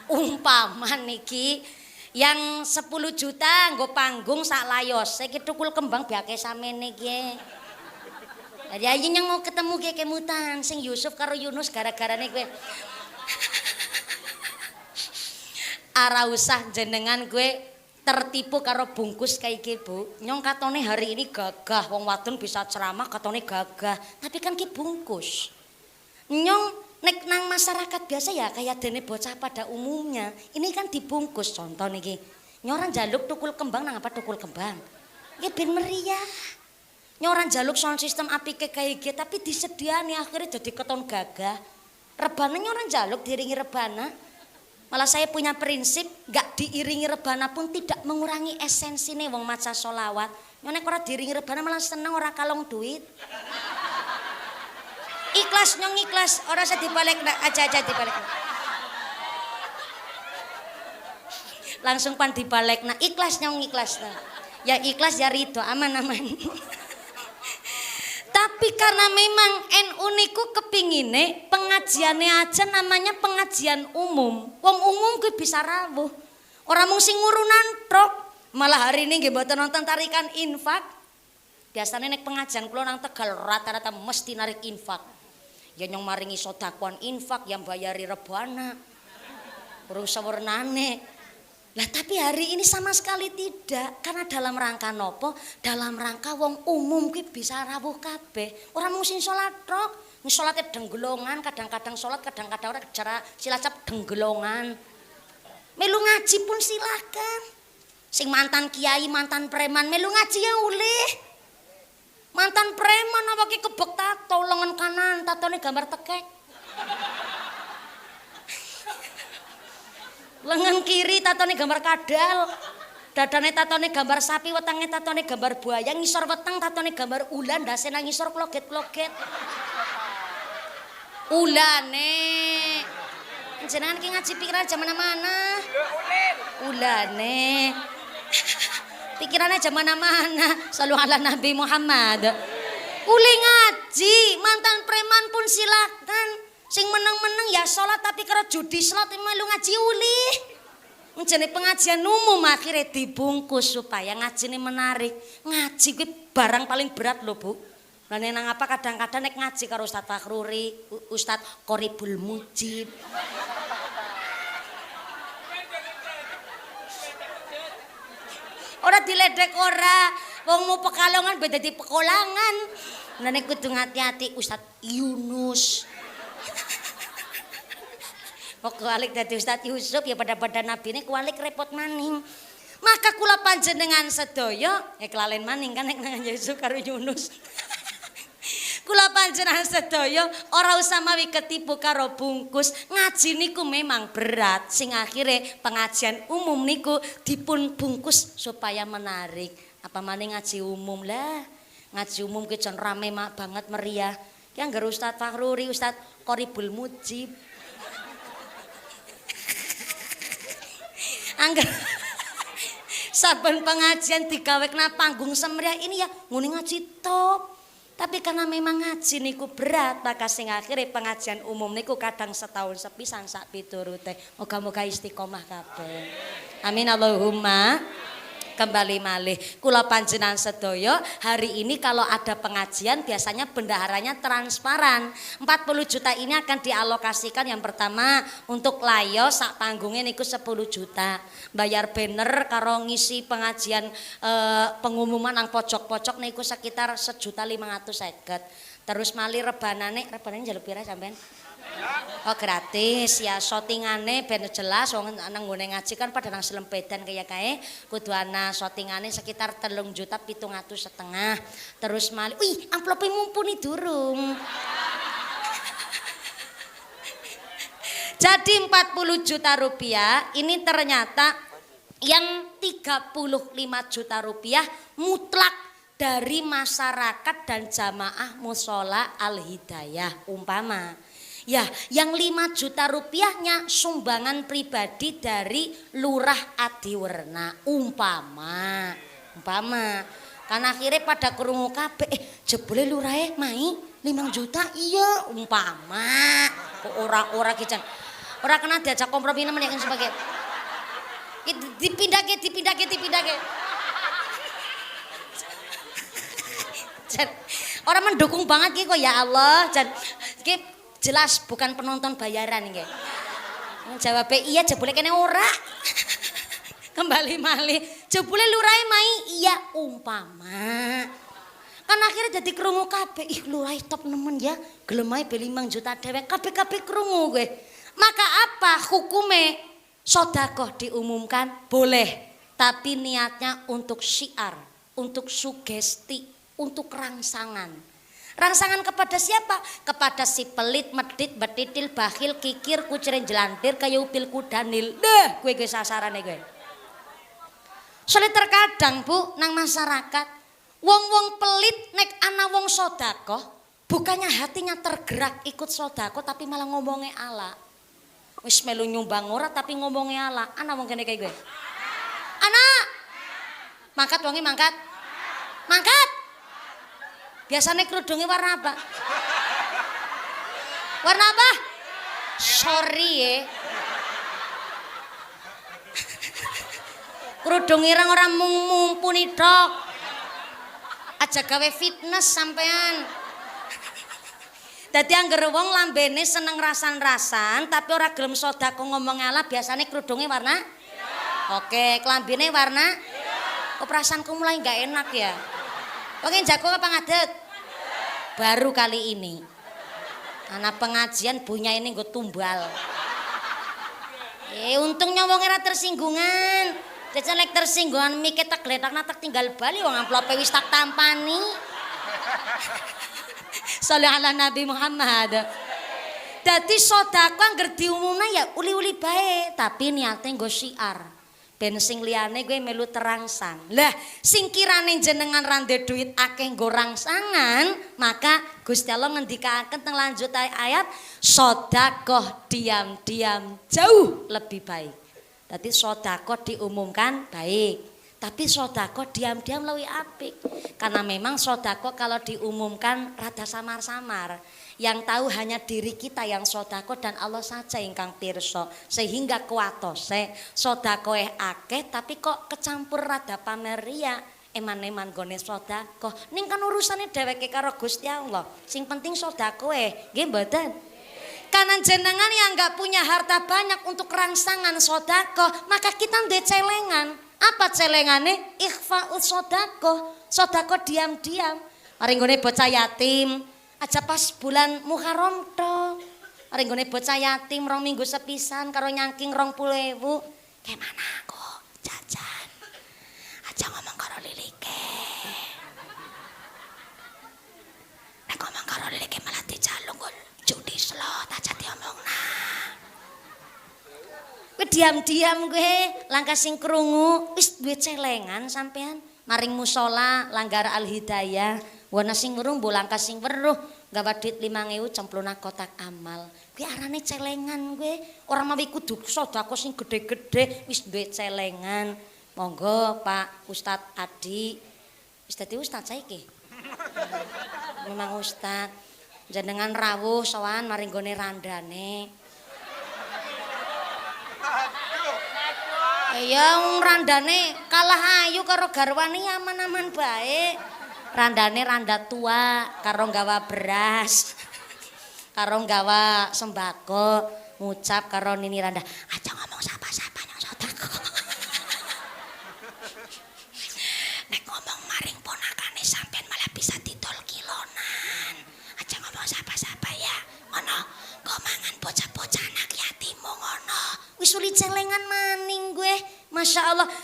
Umpama niki yang 10 juta nggo panggung sak layos. Iki tukul kembang biake samene iki. Jadi aja yang mau ketemu kayak kemutan, sing Yusuf karo Yunus gara-gara nih gue. Ara usah jenengan gue tertipu karo bungkus kayak gitu. Nyong katone hari ini gagah, wong wadon bisa ceramah katone gagah, tapi kan ki bungkus. Nyong nek nang masyarakat biasa ya kayak dene bocah pada umumnya. Ini kan dibungkus contoh niki. Nyoran jaluk tukul kembang nang apa tukul kembang. Iki ben meriah. Nyoran jaluk sound system apike kayak gitu tapi disediani akhirnya jadi keton gagah. Rebana nyoran jaluk diiringi rebana. Malah saya punya prinsip gak diiringi rebana pun tidak mengurangi esensi nih wong maca solawat. Nyonek ora diiringi rebana malah seneng ora kalong duit. Ikhlas nyong ikhlas ora usah dibalik aja dibalik. Langsung pan dibalik nah ikhlas nyong ikhlas nah. Ya ikhlas ya ridho aman-aman. Tapi karena memang NU niku kepingine pengajiannya aja namanya pengajian umum. Wong umum kuwi bisa rawuh. Ora mung sing ngurunan tok. Malah hari ini nggih mboten nonton tarikan infak. Biasanya nek pengajian kula nang Tegal rata-rata mesti narik infak. Ya nyong maringi sedekah infak yang bayari rebana. Urung sawernane. Lah tapi hari ini sama sekali tidak karena dalam rangka nopo? Dalam rangka wong umum ki bisa rawuh kabeh. Ora mung sing salat tok, salate denggelongan, kadang-kadang salat, kadang-kadang ora cara Cilacap denggelongan. Melu ngaji pun silakan. Sing mantan kiai, mantan preman melu ngaji ya ulih. Mantan preman apa ki kebek tato lengan kanan, tatone gambar tekek. Lengan kiri tatone gambar kadal, dadane tatone gambar sapi, wetenge tatone gambar buaya, ngisor weteng tatone gambar ulan, ndase nang ngisor kloget-kloget. Ulane. Jenengan ki ngaji pikiran zaman mana? Ulane. Pikirannya zaman mana? Selalu ala Nabi Muhammad. Uli ngaji, mantan preman pun silakan. Sing meneng-meneng ya sholat tapi karo judi slot melu ngaji uli. Menjadi pengajian umum akhirnya dibungkus supaya ngaji ini menarik. Ngaji kuwi barang paling berat loh Bu. Lah nang apa kadang-kadang nek ngaji karo Ustaz Fakhruri, Ustaz Qoribul Mujib. Ora diledek ora, wong mau Pekalongan beda di Pekolangan. Lah nek kudu hati-hati Ustaz Yunus. Kok kualik dadi Ustaz Yusuf ya pada nabi ini kualik repot maning. Maka kula panjenengan sedaya kelalen maning kan nek nang Yusuf karo Yunus. Kula panjenengan sedaya ora usah mawi ketipu karo bungkus. Ngaji niku memang berat sing akhire pengajian umum niku dipun bungkus supaya menarik. Apa maning ngaji umum lah. Ngaji umum ki jan rame banget meriah. Ki anggar Ustaz Fakhruri, Ustaz Qoribul Mujib. Angger saben pengajian digawekna panggung semeriah ini ya nguni ngaji top. Tapi karena memang ngaji niku berat, maka sing akhire pengajian umum niku kadang setahun sepisan sak piturute. Moga-moga istiqomah kabeh. Amin Allahumma. Kembali malih kula panjenengan sedaya hari ini kalau ada pengajian biasanya bendaharanya transparan. 40 juta ini akan dialokasikan yang pertama untuk layo sak panggungnya niku 10 juta. Bayar banner karo ngisi pengajian pengumuman nang pojok-pojok niku sekitar 1.550.000. Terus malih rebanane njaluk pira sampean? Oh gratis ya, shootingane ben jelas wong nang nggone ngaji kan pada nang selempedan kaya kae kudu ana shootingane sekitar 3.700.500. Terus mali, wih amplope mumpuni durung. Jadi 40 juta rupiah ini ternyata yang 35 juta rupiah mutlak dari masyarakat dan jamaah musola Al-Hidayah umpama. Ya, yang 5 juta rupiahnya sumbangan pribadi dari Lurah Adiwerna umpama. Kan akhirnya pada krungu kabeh jebule lurahe mai 5 juta iya umpama. Kok ora kican. Ora kena diajak kompromi nemen ya kan sebagai dipindahke. Orang mendukung banget kok ya Allah. Jelas bukan penonton bayaran nggih. Jawab iya jebule kene ora. Kembali malih. Jebule lurahe mai iya umpama. Kan akhirnya jadi krungu kabeh. Ih lurahe top nemen ya. Gelem ae 5 juta dewek kabeh krungu kowe. Maka apa hukume? Sedekah diumumkan boleh, tapi niatnya untuk syiar, untuk sugesti, untuk rangsangan. Rangsangan kepada siapa? Kepada si pelit, medit, betitil, bakhil, kikir, kucirin jelantir, kayu upil kudanil. Deh, gue sasarane gue. Soalnya terkadang Bu, nang masyarakat, wong-wong pelit nek ana wong sedekah, bukannya hatinya tergerak ikut sedekah tapi malah ngomongnya ala. Wis melu nyumbang ora tapi ngomongnya ala. Ana wong kene kayak gue. Anak. Mangkat wonge mangkat. Mangkat. Biasanya kerudungnya warna apa? Warna apa? Sorry ya. Kerudung ireng orang mumpuni tok. Aja gawe fitness sampean. Dadi angger wong lambene seneng rasan-rasan tapi ora gelem sedekah ngomong ala biasanya kerudungnya warna? Oke, kelambine warna? Oh, perasaanku mulai enggak enak ya. Oke, jago apa ngadet? Baru kali ini. Anak pengajian punya ini gue tumbal. Untungnya wong ora tersinggungan. Jajalek tersinggungan mikir tak gletak tak tinggal bali wong amplope wis tak tampani. Sholli ala Nabi Muhammad. Dadi sedekah angger diumumna ya uli-uli bae, tapi niate nggo syiar. Ben sing liyane kowe melu terangsang. Lah, sing kirane jenengan ra ndek duit akeh nggo rangsangan, maka Gusti Allah ngendikaken teng lanjut ayat, sedekah diam-diam jauh lebih baik. Dadi sedekah diumumkan baik, tapi sedekah diam-diam lebih apik. Karena memang sedekah kalau diumumkan rada samar-samar. Yang tahu hanya diri kita yang sedekah dan Allah saja ingkang pirsa. Sehingga kuwatose sedekah akeh tapi kok kecampur rada pamer riya. Eman-eman gone sedekah. Ning kan urusane dheweke karo Gusti Allah. Sing penting sedekah nggih mboten? Karena jenengan yang enggak punya harta banyak untuk rangsangan sedekah, maka kita ndek celengan. Apa celengane? Ikhfa'us sedekah. Sedekah diam-diam. Mari nggone bocah yatim aja pas bulan Muharram tok. Mari nggone bocah yatim 2 minggu sepisan karo nyangking 20.000. Gimana kok jajan? Aja ngomong karo lilike. Nek ngomong karo lilike malah dijalung judi slot aja diomongna. Kowe diam-diam kowe langkah sing krungu wis duwe celengan sampean maring musala Langgar Al-Hidayah. Wana sing weruh mbok langkah sing weruh gawa duit 5.000 cempluna kotak amal. Kuwi arane celengan kowe. Ora mawi kudu sedekah sing gedhe-gedhe wis duwe celengan. Monggo Pak Ustadz Adi. Wis dadi ustaz saiki. Memang ustaz. Jenengan rawuh sowan maring gone randane. Ya randane kalah ayu karo garwane aman-aman bae. Randane randa tua karo nggawa beras. Karo nggawa sembako, ngucap karo nini randa, aja ngomong sapa-sapa yang sedekah. Nek ngomong maring ponakane sampean malah bisa didol kilonan. Aja ngomong sapa-sapa ya. Ngono, ngomong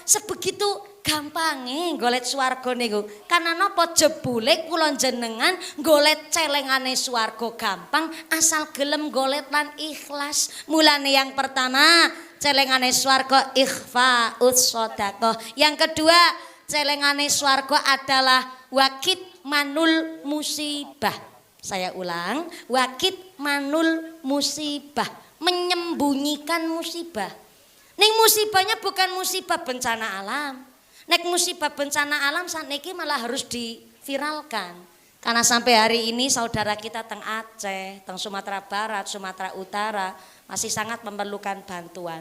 sebegitu gampangnya golek swarga niku. Karena napa jebule kula jenengan golek celengane swarga gampang asal gelem golek lan ikhlas. Mulane yang pertama celengane swarga ikhfaus shadaqah. Yang kedua celengane swarga adalah wakit manul musibah. Saya ulang, wakit manul musibah, menyembunyikan musibah. Ning musibahnya bukan musibah bencana alam. Nek musibah bencana alam sakniki malah harus diviralkan. Karena sampai hari ini saudara kita teng Aceh, teng Sumatera Barat, Sumatera Utara masih sangat memerlukan bantuan.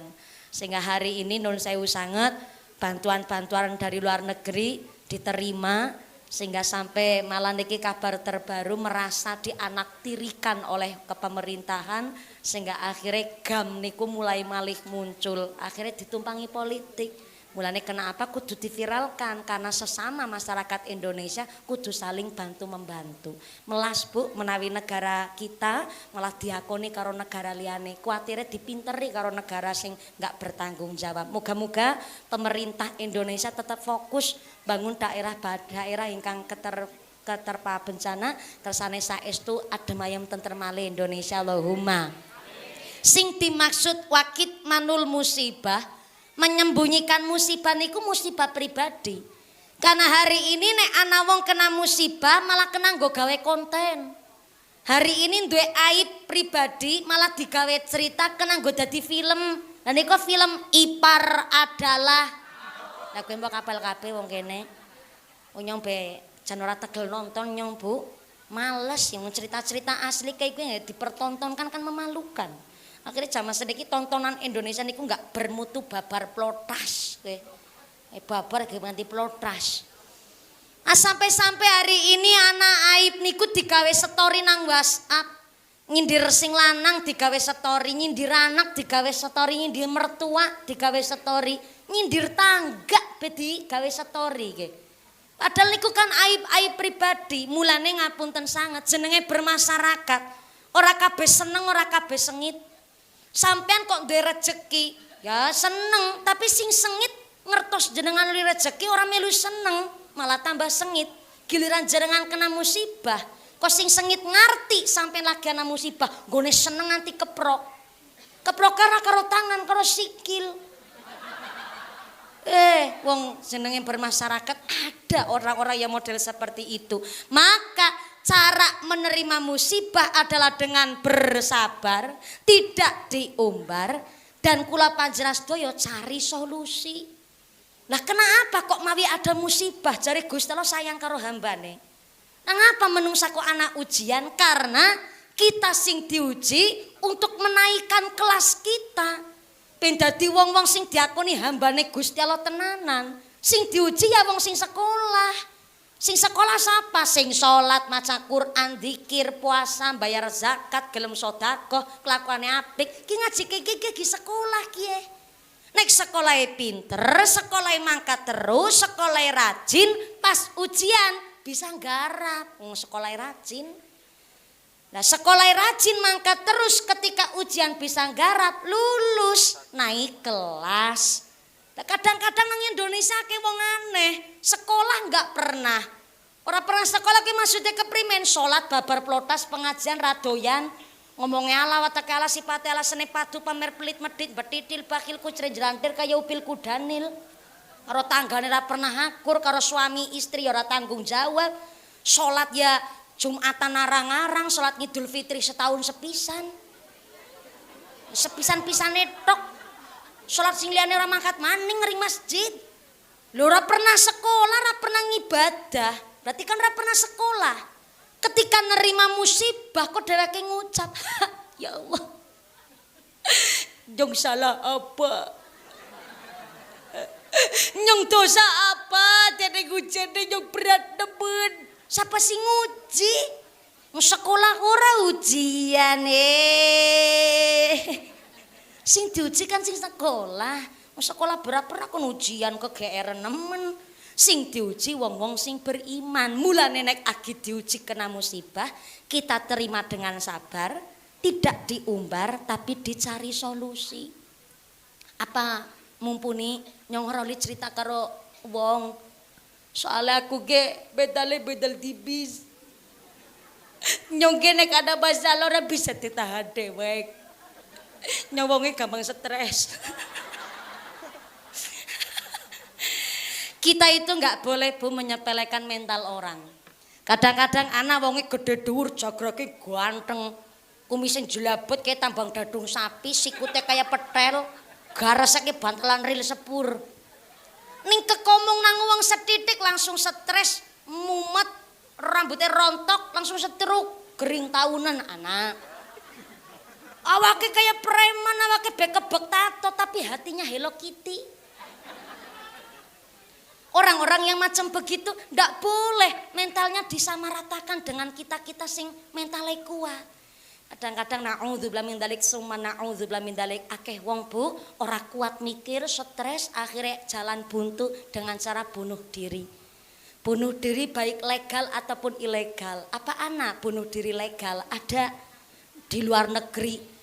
Sehingga hari ini nun sewu sangat bantuan-bantuan dari luar negeri diterima. Sehingga sampai malah niki kabar terbaru merasa dianaktirikan oleh kepemerintahan sehingga akhirnya GAM niku mulai malih muncul, akhirnya ditumpangi politik. Mulane kenapa kudu diviralkan karena sesama masyarakat Indonesia kudu saling bantu membantu. Melas Bu menawi negara kita malah diakoni karo negara liyane, kuatire dipinteri karo negara sing nggak bertanggung jawab. Moga-moga pemerintah Indonesia tetap fokus bangun daerah ingkang keterpa bencana kersane saestu adem ayem tentrem malih Indonesia Allahumma. Sing dimaksud wakit manul musibah, menyembunyikan musibah niku musibah pribadi. Karena hari ini nek ana wong kena musibah malah kena nggo gawe konten. Hari ini duwe aib pribadi malah digawe cerita kena nggo dadi film. Lah niku film Ipar Adalah. Lah kowe mbok kapal kabeh wong kene. Nyong be jan ora tegel nonton nyong Bu. Males yang cerita-cerita asli kayak gue dipertontonkan kan memalukan. Akhirnya zaman sedikit tontonan Indonesia niku nggak bermutu babar plotas, babar ganti plotas. Sampai hari ini anak aib niku digawe story nang WhatsApp, nyindir sing lanang digawe story, nyindir anak digawe story, nyindir mertua digawe story, nyindir tangga bedi gawe story ke. Padahal niku kan aib pribadi, mulane ngapunten sangat jenenge bermasyarakat. Ora kabeh seneng, ora kabeh sengit. Sampean kok duwe rejeki, ya seneng, tapi sing sengit ngertos jenengan li rejeki orang melu seneng, malah tambah sengit. Giliran jenengan kena musibah, kok sing sengit ngerti sampean lagi ana musibah, gone seneng nanti keprok. Keprok karo tangan, karo sikil. Wong jenenge bermasyarakat ada orang-orang yang model seperti itu. Maka cara menerima musibah adalah dengan bersabar, tidak diumbar, dan kula panjenengan sedaya cari solusi. Lah kenapa kok mawi ada musibah jare Gusti Allah sayang karo hambane? Nangapa menungsa kok ana ujian? Karena kita sing diuji untuk menaikkan kelas kita. Ben dadi wong-wong sing diakoni hambane Gusti Allah tenanan. Sing diuji ya wong sing sekolah. Sing sekolah siapa? Sing sholat, maca Quran, dzikir, puasa, bayar zakat, gelem sedekah, kelakuane apik. Ki ngaji ki sekolah ki. Nek sekolahe pinter, sekolahe mangkat terus, sekolahe rajin, pas ujian bisa nggarap. Sekolahe rajin. Nah, sekolahe rajin mangkat terus ketika ujian bisa nggarap, lulus, naik kelas. Kadang-kadang nang Indonesia ke wong aneh, sekolah nggak pernah. Orang pernah sekolah ke maksudnya keprimen, sholat babar plotas pengajian radoyan, ngomongnya ala watak ala sifat ala seni padu pamer pelit medit betitil bakil kucre jelantir kaya upil kudanil. Karo tanggane ora pernah akur, karo suami istri ora tanggung jawab. Sholat ya Jumatan arang-arang, sholat Idul Fitri setahun sepisan. Sepisan-pisane tok. Sholat sing liyane ora mangkat maning ngering masjid. Lho ora pernah sekolah, ora pernah ngibadah. Berarti kan ora pernah sekolah. Ketika nerima musibah kok dheweke ngucap, ya Allah. Nyong salah apa? Nyong dosa apa? Dene ujane nyong berat nemen. Siapa sing nguji? Sekolah ora ujian Sing diuji kan sing sekolah. Sekolah berapa pernah kon ujian kegeeran nemen. Sing diuji wong-wong sing beriman. Mulane nek agi diuji kena musibah, kita terima dengan sabar, tidak diumbar tapi dicari solusi. Apa mumpuni nyong roli cerita karo wong. Soalnya aku ge bedal tipis. Nyong ge nek ada masalah ora bisa ditahan dewek. Nyong wonge gampang stres. Kita itu nggak boleh Bu menyepelekan mental orang. Kadang-kadang anak wonge gede dhuwur, jagrake ganteng, kumising jelabet kayak tambang dadung sapi, sikute kayak petel, garesake bantalan ril sepur. Ning kekomong nang wong setitik langsung stres, mumet, rambutnya rontok, langsung setruk, gering tahunan anak. Awake kayak preman, awake bekebek tato, tapi hatinya Hello Kitty. Orang-orang yang macam begitu ndak boleh mentalnya disamaratakan dengan kita-kita sing mentalnya kuat. Kadang-kadang naudzubillah min dzalik summa naudzubillah min dzalik akeh wong Bu ora kuat mikir, stres, akhirnya jalan buntu dengan cara bunuh diri. Bunuh diri baik legal ataupun ilegal. Apa anak bunuh diri legal? Ada di luar negeri,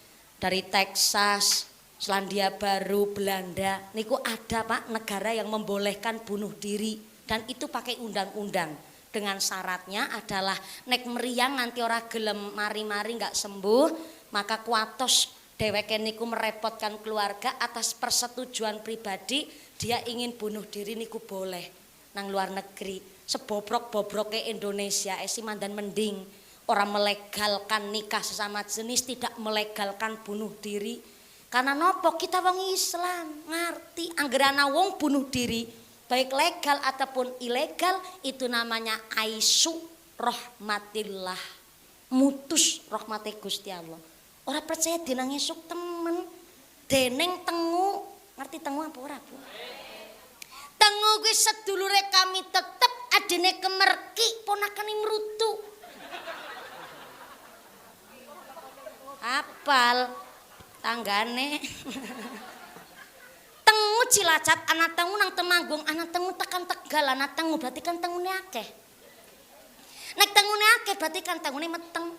dari Texas, Selandia Baru, Belanda, niku ada Pak negara yang membolehkan bunuh diri dan itu pakai undang-undang dengan syaratnya adalah nek meriang nanti ora gelem mari-mari nggak sembuh maka kuatos dheweke niku merepotkan keluarga atas persetujuan pribadi dia ingin bunuh diri niku boleh nang luar negeri sebobrok-bobroke Indonesia esi mandan mending orang melegalkan nikah sesama jenis tidak melegalkan bunuh diri. Karena nopo kita wong Islam ngerti anggerana wong bunuh diri baik legal ataupun ilegal itu namanya aisu rahmatillah mutus rahmati Gusti Allah. Orang percaya dinang esuk temen deneng tengu ngerti tengu apa ora Bu? Tengu kuwi sedulure kami tetep adene kemerki ponakane mrutu. Apal tanggane tengu Cilacap anak tengu nang Temanggung anak tengu tekan Tegal anak tengu berarti kan tengune akeh nek tengune akeh berarti kan tengune meteng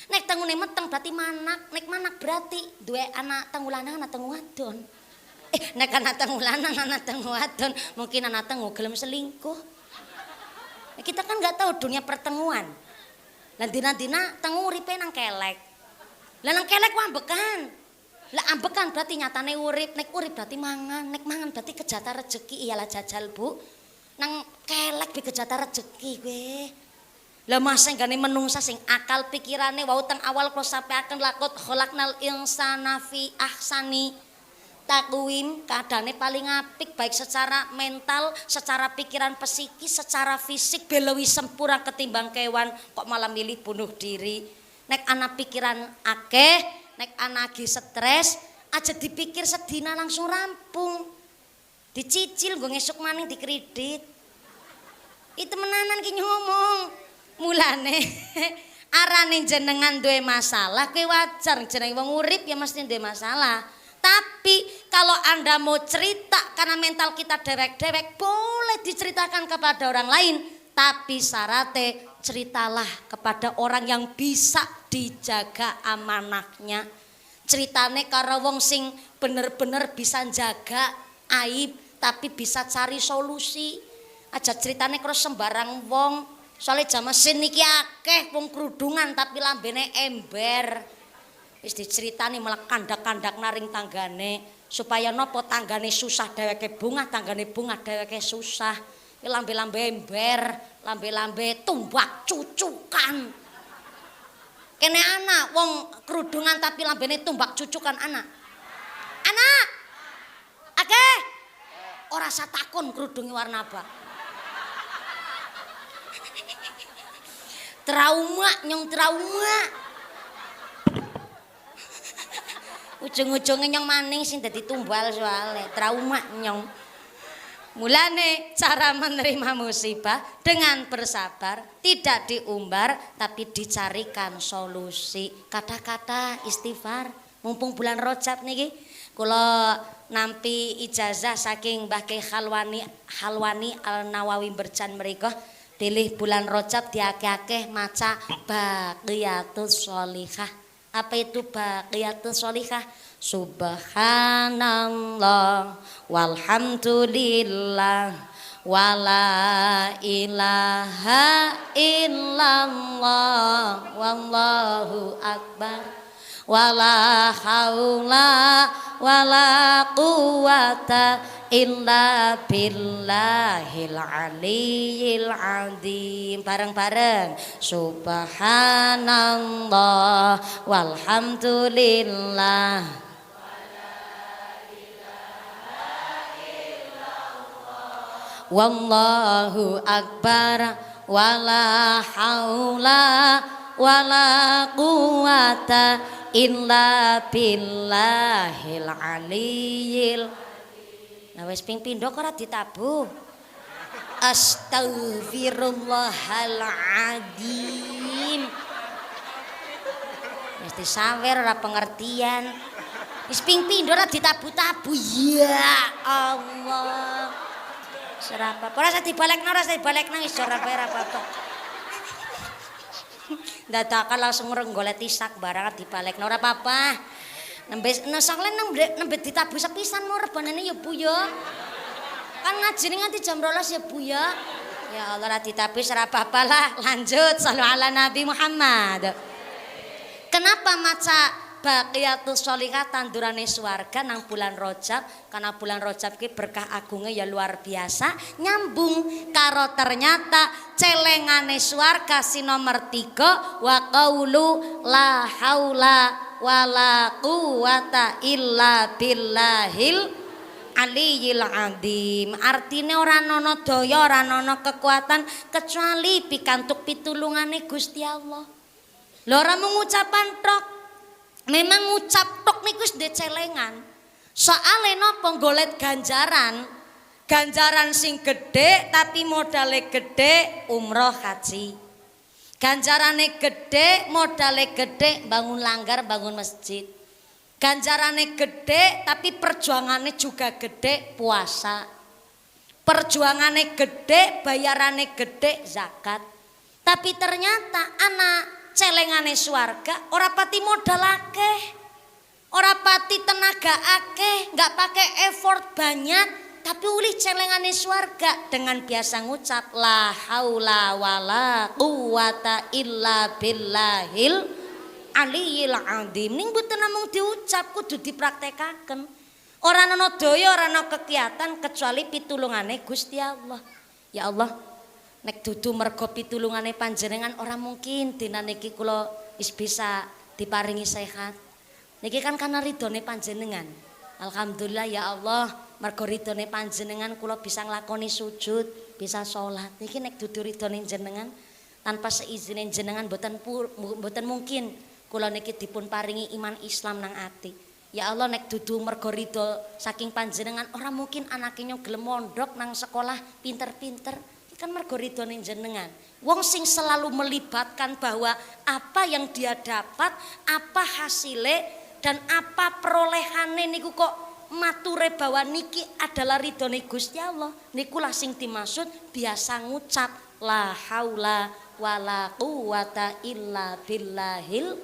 nek tengune meteng berarti manak nek manak berarti duwe anak tengu lanang anak tengu wadon nek anak tengu lanang anak tengu wadon mungkin anak tengu gelem selingkuh kita kan nggak tahu dunia pertemuan lan dina-dina tengu uripe nang kelek lah nang kelek ambekan. Lah ambekan berarti nyatane urip, nek urip berarti mangan, nek mangan berarti kejata rezeki iyalah jajal Bu. Nang kelek bi kejata rezeki kowe. Lah masa gane menungsa sing akal pikirane wau teng awal kula sampaiaken lakot khalaqnal insana fi ahsani taqwim kadane paling apik baik secara mental, secara pikiran psikis, secara fisik belowi sempurna ketimbang kewan kok malah milih bunuh diri. Nek ana pikiran akeh nek anagi stres aja dipikir sedina langsung rampung dicicil gue ngesuk maning dikredit itu menanan ki ngomong mulane arane jenengan duwe masalah kowe wajar jeneng wong urip ya mesti duwe masalah tapi kalau Anda mau cerita karena mental kita dewek-dewek boleh diceritakan kepada orang lain tapi syaratnya ceritalah kepada orang yang bisa dijaga amanahnya. Ceritane karo wong sing bener-bener bisa jaga aib tapi bisa cari solusi. Aja ceritane karo sembarang wong. Soalnya zaman niki akeh wong kerudungan tapi lambene ember. Wis diceritani malah kandak-kandak naring tanggane supaya nopo tanggane susah dheweke bunga, tanggane bunga dheweke susah. Lambe-lambe ember, lambe-lambe tumbak cucukan. Kene anak wong kerudungan tapi lambene tumbak cucukan anak. Anak. Akeh. Ora usah takon kerudunge warna apa. Trauma nyong trauma. Ujung-ujunge nyong maning sing dadi tumbal soalnya trauma nyong. Mulane cara menerima musibah dengan bersabar, tidak diumbar tapi dicarikan solusi. Kata-kata istighfar, mumpung bulan Rajab niki, kula nampi ijazah saking Mbah Kyai Halwani Al Nawawi Berjan mriku, pilih bulan Rajab diakeh-akeh maca Baqiyatus Sholihah. Apa itu baqiyatus sholihah? Subhanallah walhamdulillah wala ilaha illallah wallahu akbar wala haula wala quwata illa billahil aliyyil azim. Bareng-bareng. Subhanallah walhamdulillah wallahu akbar wala haula wala quwata illa billahil aliyyil. Nah wis ping pindho kok ora ditabuh. Astagfirullahaladzim. Wis disawer ora pengertian. Wis ping pindho ora ditabu-tabu. Ya Allah. Serapa, ora usah dibalekno wis ora apa-apa. Dadakan langsung ngrenggolet isak barang dibalekno ora apa-apa. Nembe nesakle nembe ditabu sepisan mau rebanane ya Bu ya. Kan ngajine nganti jam 12 ya Bu ya. Ya Allah ora ditabu ora apa-apa lah. Lanjut sallu ala Nabi Muhammad. Kenapa maca Baqiyatus Sholihah tandurane swarga nang bulan Rajab? Karena bulan Rajab ki berkah agungnya ya luar biasa, nyambung karo ternyata celengane swarga si nomor 3 wa qaulu la haula wala quwata illa billahil aliyyil azim. Artine ora ana daya, ora ana kekuatan kecuali pikantuk pitulungane Gusti Allah. Lha ora mengucapan tok. Memang ngucap tok niku wis ndek celengan. Soale napa golek ganjaran. Ganjaran sing gedhe tapi modale gedhe umroh haji. Ganjarane gedhe modale gedhe bangun langgar, bangun masjid. Ganjarane gedhe tapi perjuangannya juga gedhe puasa. Perjuangannya gedhe, bayarane gedhe zakat. Tapi ternyata anak celengane swarga ora pati modal akeh, ora pati tenaga akeh, nggak pakai effort banyak, tapi uli celengane swarga dengan biasa ngucap la haula wala quwata illa billahil aliyyil azim. Ning mboten namung diucap, kudu dipraktekaken. Ora ana daya, ora ana kegiatan kecuali pitulungane Gusti Allah. Ya Allah, nek dudu mergo pitulungane panjenengan ora mungkin dina niki kula wis bisa diparingi sehat. Niki kan karena ridhone panjenengan. Alhamdulillah ya Allah, mergo ridhone panjenengan kula bisa nglakoni sujud, bisa salat. Niki nek dudu ridhone jenengan, tanpa seizine jenengan mboten mungkin kula niki dipun paringi iman Islam nang ati. Ya Allah, nek dudu mergo ridho saking panjenengan ora mungkin anake gelem mondok nang sekolah pinter-pinter. Kan mergo ridhone jenengan. Wong sing selalu melibatkan bahwa apa yang dia dapat, apa hasilnya dan apa perolehane niku kok mature bahwa niki adalah ridhone Gusti Allah. Niku lah sing dimaksud biasa ngucap la haula wala quwata illa billahil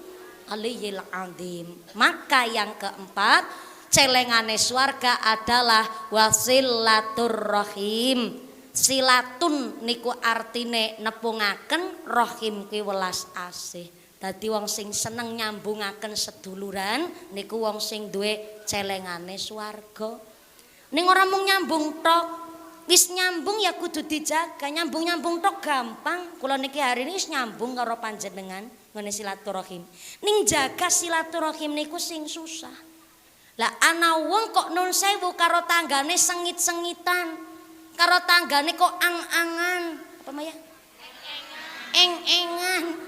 aliyyil azim. Maka yang keempat, celengane swarga adalah wasilatur rahim. Silatun niku artine nepungaken, rahim ki welas asih. Dadi wong sing seneng nyambungaken seduluran niku wong sing duwe celengane swarga. Ning ora mung nyambung tok, wis nyambung ya kudu dijaga. Nyambung-nyambung tok gampang. Kula niki hari ini wis nyambung karo panjenengan ngene silaturahim. Ning jaga silaturahim niku sing susah. Lah ana wong kok nun sewu karo tanggane sengit-sengitan. Karo tanggane kok ang-angan, apa Maya? Eng-engan.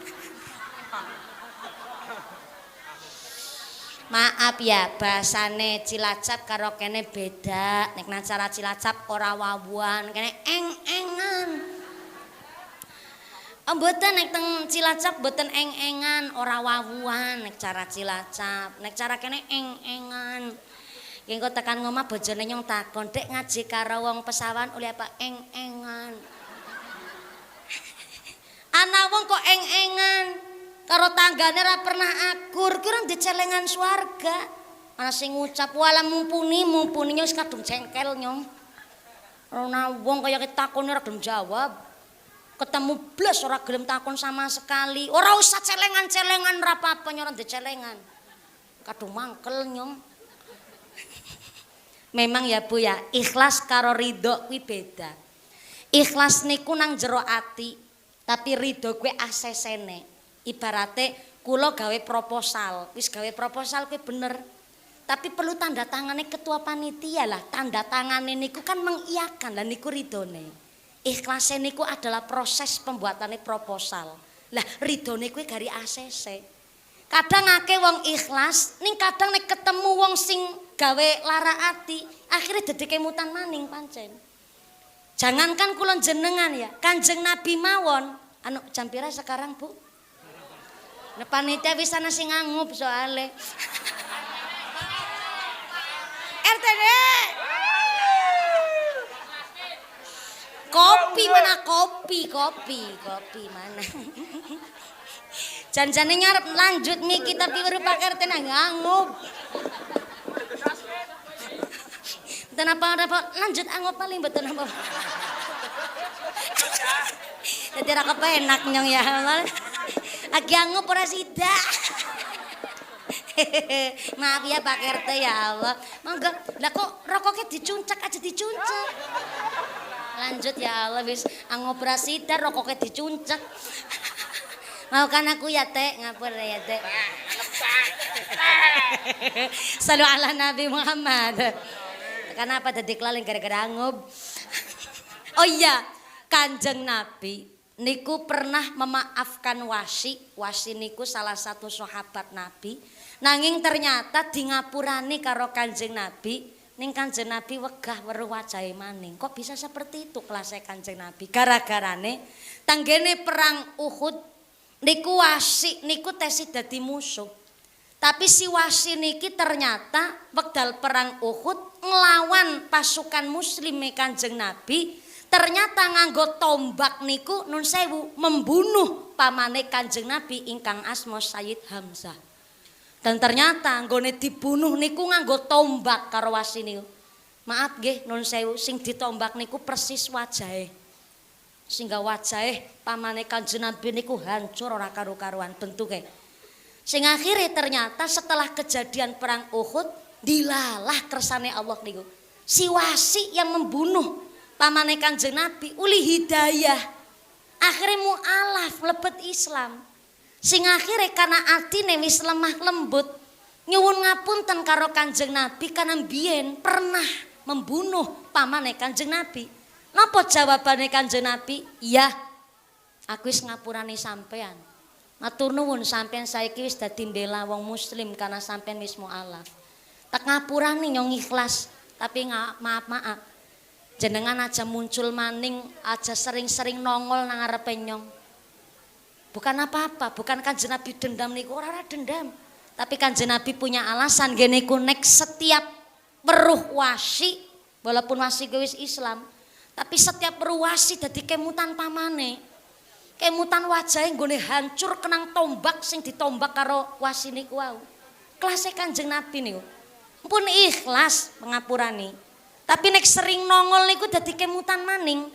Maaf ya, bahasane Cilacap karo kene beda. Nek nang cara Cilacap ora wawuhan, kene eng-engan. Mboten nek teng Cilacap mboten eng-engan, ora wawuhan nek cara Cilacap. Nek cara kene eng-engan. Engko tekan ngomah bojone nyong takon, "Dek ngaji karo wong pesawan oleh apa eng-engan?" Ana wong kok eng-engan. karo tanggane ora pernah akur, ki ora dicelengan swarga. Ana sing ngucap wala mumpuni wis kadung jengkel nyong. Ora wong kaya takone ora gelem jawab. Ketemu blas ora gelem takon sama sekali. Ora usah celengan-celengan ora apa-apa ora dicelengan. Kadung mangkel nyong. Memang ya Bu ya, ikhlas karo ridho kuwi beda. Ikhlas niku nang jero ati, tapi ridho kuwi asesene. Ibarate kula gawe proposal, wis gawe proposal kuwi bener. Tapi perlu tanda tangane ketua panitia lah. Tanda tangane niku kan mengiyakan lah niku ridhone. Ikhlase niku adalah proses pembuatane proposal. Lah ridhone kuwi gari ACC. Kadang akeh wong ikhlas, ning kadang nek ketemu wong sing gawe lara ati, akhirnya dadi kemutan maning pancen. Jangankan kula jenengan ya, Kanjeng Nabi mawon. Anu jam pira sekarang, Bu? Nah, panitia wis ana sing ngangup soale. RTD. Kopi mana kopi mana. Janjane nyarep lanjut miki tapi urip Pak RT nang ngangup. Mboten apa-apa lanjut angup paling mboten apa. Dadi ra kepenak nyong ya. Lagi angup ora sida. Maaf ya Pak RT ya Allah. Monggo. Lah kok rokoknya dicuncak aja dicuncak. Lanjut ya Allah wis angup ora sida rokoknya dicuncak. Mau kan aku ya Teh, ngapur ya Teh. Salu ala Nabi Muhammad. Kenapa tadi kelaling gara-gara angob? Oh iya, Kanjeng Nabi niku pernah memaafkan Wasi. Wasi niku salah satu sahabat Nabi. Nanging ternyata di ngapurani karo Kanjeng Nabi, ning Kanjeng Nabi wegah weruh wajahe maning. Kok bisa seperti itu kelasnya Kanjeng Nabi? Gara-garane tanggene perang Uhud niku Wasi niku tesi dadi musuh. Tapi si Wasi niki ternyata wekdal perang Uhud nglawan pasukan muslim Kanjeng Nabi, ternyata nganggo tombak niku nun sewu membunuh pamane Kanjeng Nabi ingkang asma Sayyid Hamzah. Dan ternyata nggone dibunuh niku nganggo tombak karo Wasi niku. Maaf nggih nun sewu sing ditombak niku persis wajahe. Sehingga wajah pamane Kanjeng Nabi niku hancur ora karu-karuan bentuke. Sing akhirnya ternyata setelah kejadian perang Uhud dilalah kersane Allah niku. Si Wasi yang membunuh pamane Kanjeng Nabi uli hidayah. Akhirnya mu'alaf lebet Islam. Sing akhirnya karena atine wis lemah lembut nyuwun ngapunten karo Kanjeng Nabi karena biyen pernah membunuh pamane Kanjeng Nabi. Napa jawabane Kanjeng Nabi? Iya, aku wis ngapurani sampean. Matur nuwun sampean saiki wis dadi mbela wong muslim karena sampean wis mualaf. Tak ngapurani nyong ikhlas, tapi maaf. Jenengan aja muncul maning, aja sering-sering nongol nang ngarepe nyong. Bukan apa-apa, bukan Kanjeng Nabi dendam niku ora dendam. Tapi Kanjeng Nabi punya alasan gene niku nek setiap weruh Wasi, walaupun Wasi wis Islam, tapi setiap ruwasi dadi kemutan pamane. Kemutan wajahe nggone hancur kenang tombak sing ditombak karo Wasi niku wau. Kelase Kanjeng Nabi niku. Pun ikhlas pengapurani. Tapi nek sering nongol niku dadi kemutan maning.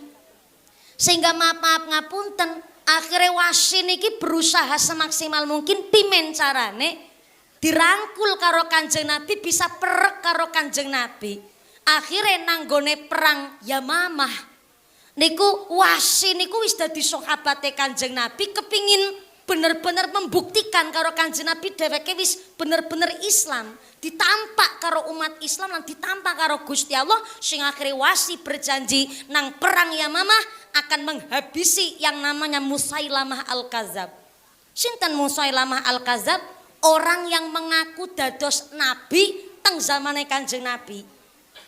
Sehingga maaf ngapunten, akhirnya Wasi niki berusaha semaksimal mungkin pimen carane dirangkul karo Kanjeng Nabi bisa perek karo Kanjeng Nabi. Akhirnya nanggone perang Yamamah niku Wasi niku wis dadi sahabate Kanjeng Nabi kepingin bener-bener membuktikan karo Kanjeng Nabi dheweke wis bener-bener Islam ditampak karo umat Islam lan ditampak karo Gusti Allah sing akhirnya Wasi berjanji nang perang Yamamah akan menghabisi yang namanya Musailamah Al-Kadzab. Sinten Musailamah Al-Kadzab? Orang yang mengaku dados nabi teng zamane Kanjeng Nabi.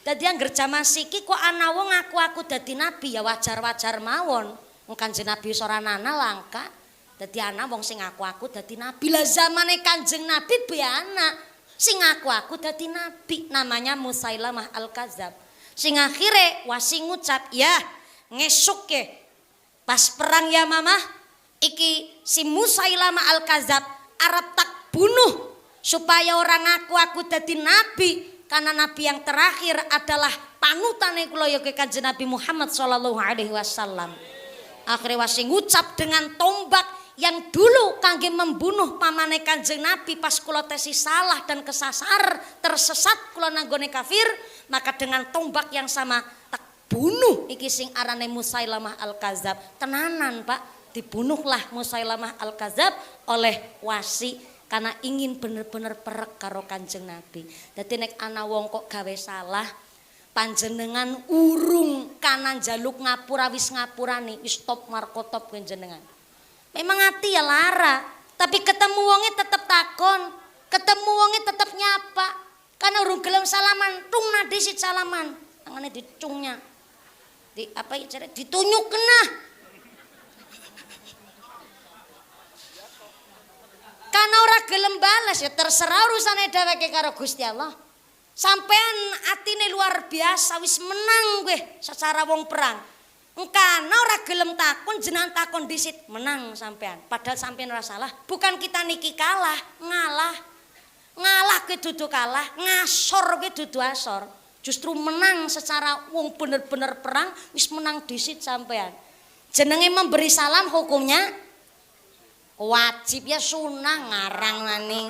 Dadi angger jaman siki kok ana wong ngaku-aku dadi nabi ya wajar-wajar mawon. Wong Kanjeng Nabi ora ana langka. Dadi ana wong sing ngaku-aku dadi nabi. Lah zamane Kanjeng Nabi be ana sing ngaku-aku dadi nabi namanya Musailamah Al-Kadzab. Sing akhire Wasi ngucap, "Ya, ngesuk ke pas perang Yamamah iki si Musailamah Al-Kadzab arep tak bunuh supaya orang aku dadi nabi, karena nabi yang terakhir adalah panutane kula ya Kanjeng Nabi Muhammad sallallahu alaihi wasallam. Akhirnya wasi ngucap dengan tombak yang dulu kangge membunuh pamane Kanjeng Nabi pas kula tesi salah dan kesasar tersesat kula nanggone kafir, maka dengan tombak yang sama tak bunuh iki sing arane Musailamah Al-Kadzab. Tenanan Pak, dibunuhlah Musailamah Al-Kadzab oleh wasi karena ingin bener-bener perek karo Kanjeng Nabi. Dadi nek ana wong kok gawe salah, panjenengan urung kanan jaluk ngapura wis ngapurani wis stop markotop panjenengan. Memang hati ya lara, tapi ketemu wonge tetep takon, ketemu wonge tetep nyapa. Karena urung gelem salaman, tung nadisit salaman, tangane dicungnya, di apa ya cara ditunyuk kena. Karena ora gelem balas ya terserah urusane dheweke karo Gusti Allah. Sampean atine luar biasa wis menang gue secara wong perang. Engkana ora gelem takon jenengan takon disit menang sampean. Padahal sampean ora salah. Bukan kita niki kalah, ngalah. Ngalah ke dudu kalah, ngasor ke dudu asor. Justru menang secara wong bener-bener perang wis menang disit sampean. Jenenge memberi salam hukumnya wajib ya sunah ngarang nani.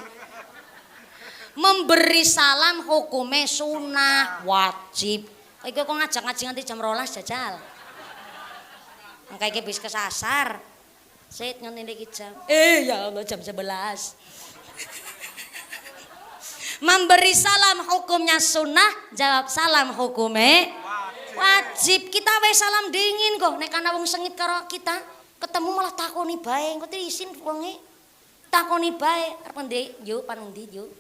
Memberi salam hukumnya sunah wajib. Iki kok ngajak-ngajak nganti jam 12 jajal. Engka iki bis kesasar. Sit nganti iki jam. Ya Allah jam 11. Memberi salam hukumnya sunnah, jawab salam hukumnya wajib. Kita wae salam dingin kok nek ana wong sengit karo kita, ketemu malah takoni bae, engko isin wonge. Takoni bae, arep ndi yo pan ndi yo.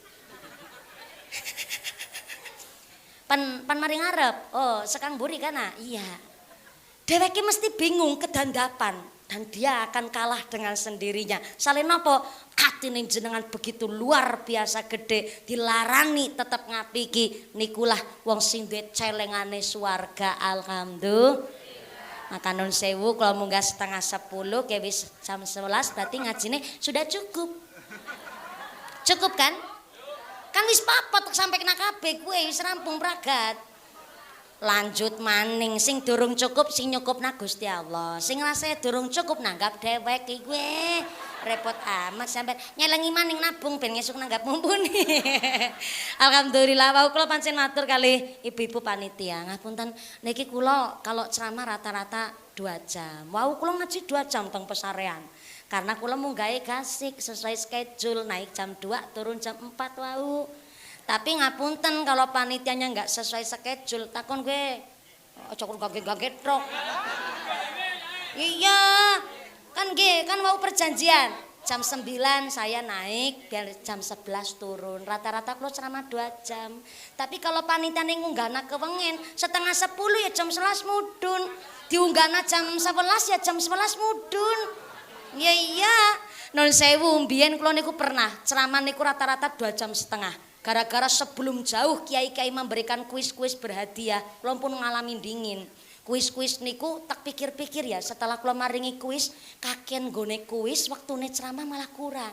Pan mari ngarep. Oh, sekang buri kana? Iya. Dheweke mesti bingung kedandapan dan dia akan kalah dengan sendirinya. Saleh napa? Atine jenengan begitu luar biasa gede, dilarani tetap ngapiki nikulah wong sing duwe celengane swarga. Alhamdulillah. Maka nun sewu kalau munggah setengah 10 kayak wis jam 11 berarti ngajine sudah cukup. Cukup kan? Kan wis papat sampai kena kabeh kowe wis rampung pragat. Lanjut maning sing durung cukup sing nyukupna Gusti Allah. Sing rasane durung cukup nanggap dhewek iki kowe. Repot amat sampai nyelengi maning nabung ben ngesuk nanggap mumpuni. Alhamdulillah wau kula pancen matur kali ibu-ibu panitia. Ngapunten niki kula kalau ceramah rata-rata 2 jam. Wau kula ngaji 2 jam teng pesarean. Karena kula munggahe gasik sesuai schedule naik jam 2 turun jam 4 wau. Tapi ngapunten kalau panitianya enggak sesuai schedule takon gue aja kok gaget-gaget tok. Iya. Kan mau perjanjian jam 9 saya naik biar jam 11 turun. Rata-rata kula ceramah 2 jam. Tapi kalau panitiane ngunggahna kewengen setengah 10 ya jam 11 mudun. Diunggahna jam 11 ya jam 11 mudun. Iya. Non sewu mbiyen kula niku pernah ceramah niku rata-rata 2 jam setengah. Gara-gara sebelum jauh kiai-kiai memberikan kuis-kuis berhadiah, kula pun ngalami dingin. Kuis-kuis niku tak pikir-pikir ya setelah kula maringi kuis, kaken gone kuis waktune ceramah malah kurang.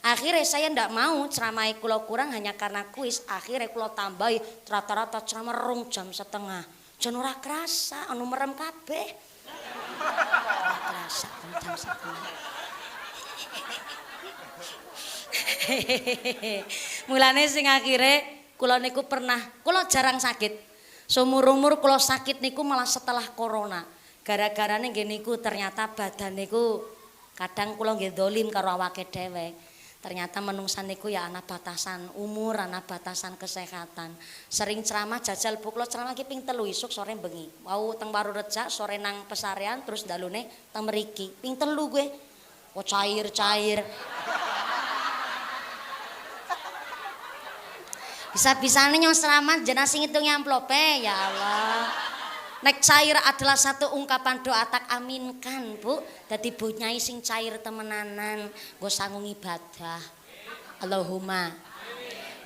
Akhirnya saya ndak mau ceramah kula kurang hanya karena kuis. Akhirnya kula tambahi rata-rata ceramah 2 jam setengah. Jan ora kerasa anu merem kabeh. Ora kerasa 2 jam setengah. Mulane sing akhire kula niku pernah, kula jarang sakit. Seumur-umur kula sakit niku malah setelah corona. Gara-garane nggih niku ternyata badan niku kadang kula nggih dolim karo awake dhewe. Ternyata menungsan niku ya ana batasan umur, ana batasan kesehatan. Sering ceramah jajal bu kula ceramah ki ping 3 isuk sore bengi. Wau teng Warureja sore nang pesarean terus dalune teng mriki. Ping 3 gue. Kok cair-cair. Bisa-bisanya nyong selamat jenazah ngitung amplope ya Allah. Nek cair adalah satu ungkapan doa tak aminkan bu. Dadi bu nyai sing cair temenanan nggo sanggung ibadah. Allahumma.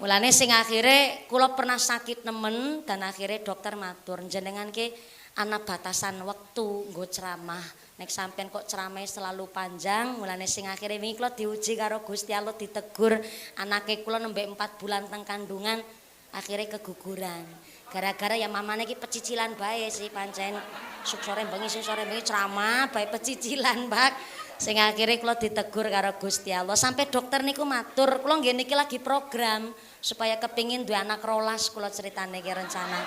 Mulane sing akhire kula pernah sakit nemen dan akhirnya dokter matur jenengan ki ana batasan wektu nggo ceramah Nek sampean kok ceramah selalu panjang, mulane sing akhire wingi kula diuji karo Gusti Allah ditegur anake kula nembe 4 bulan teng kandungan akhirnya keguguran. Gara-gara ya mamane iki pecicilan bae sih pancen sore bengi ceramah bae pecicilan, Pak. Sing akhirnya kula ditegur karo Gusti Allah. Sampai dokter niku matur, kula nggih niki lagi program supaya kepingin duwe anak 12 kula critane iki rencana.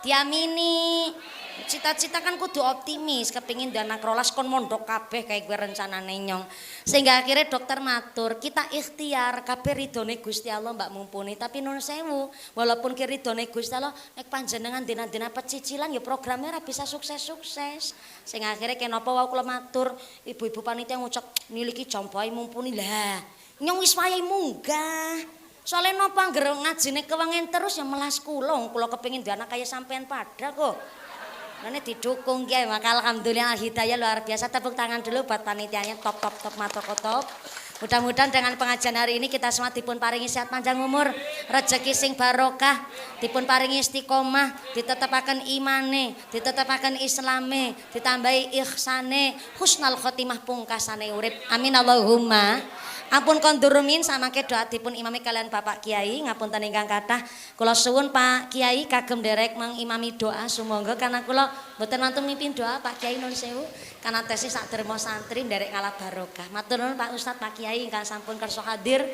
Diamini. Cita-cita kan kudu optimis, kepingin duwe anak 12 kon mondok kabeh kayak gue rencanane nyong. Sehingga akhirnya dokter matur, kita ikhtiar kabeh ridhone Gusti Allah Mbak mumpuni, tapi nun sewu, walaupun ki ridhone Gusti Allah nek panjenengan dina-dina pecicilan ya programnya ora bisa sukses-sukses. Sing akhirnya kenapa wau kula matur, ibu-ibu panitia ngucap niliki jompoe mumpuni lah. Nyong wis wayahe munggah. Soalnya napa anggere ngajine kewengen terus ya melas kula kepengin duwe anak kaya sampean pada kok. Ini didukung ya, maka alhamdulillah hidayah luar biasa. Tepuk tangan dulu buat panitianya top matokotop. Mudah-mudahan dengan pengajian hari ini kita semua dipun paringi sehat panjang umur, rezeki sing barokah, dipun paringi istiqomah, ditetapaken imane, ditetapaken islame, ditambahi ihsane, husnal khotimah pungkasane urip. Amin Allahumma. Ampun kondurumin samangke doa dipun imami kalian Bapak Kiai ngapunten ingkang kathah. Kula suwun Pak Kiai kagem derek mengimami doa sumangga karena kula mboten wantun mimpin doa Pak Kiai nuwun sewu karena tesis sak derma santri derek ngalah barokah. Matur nuwun Pak Ustadz Pak Kiai ingkang sampun kersa hadir.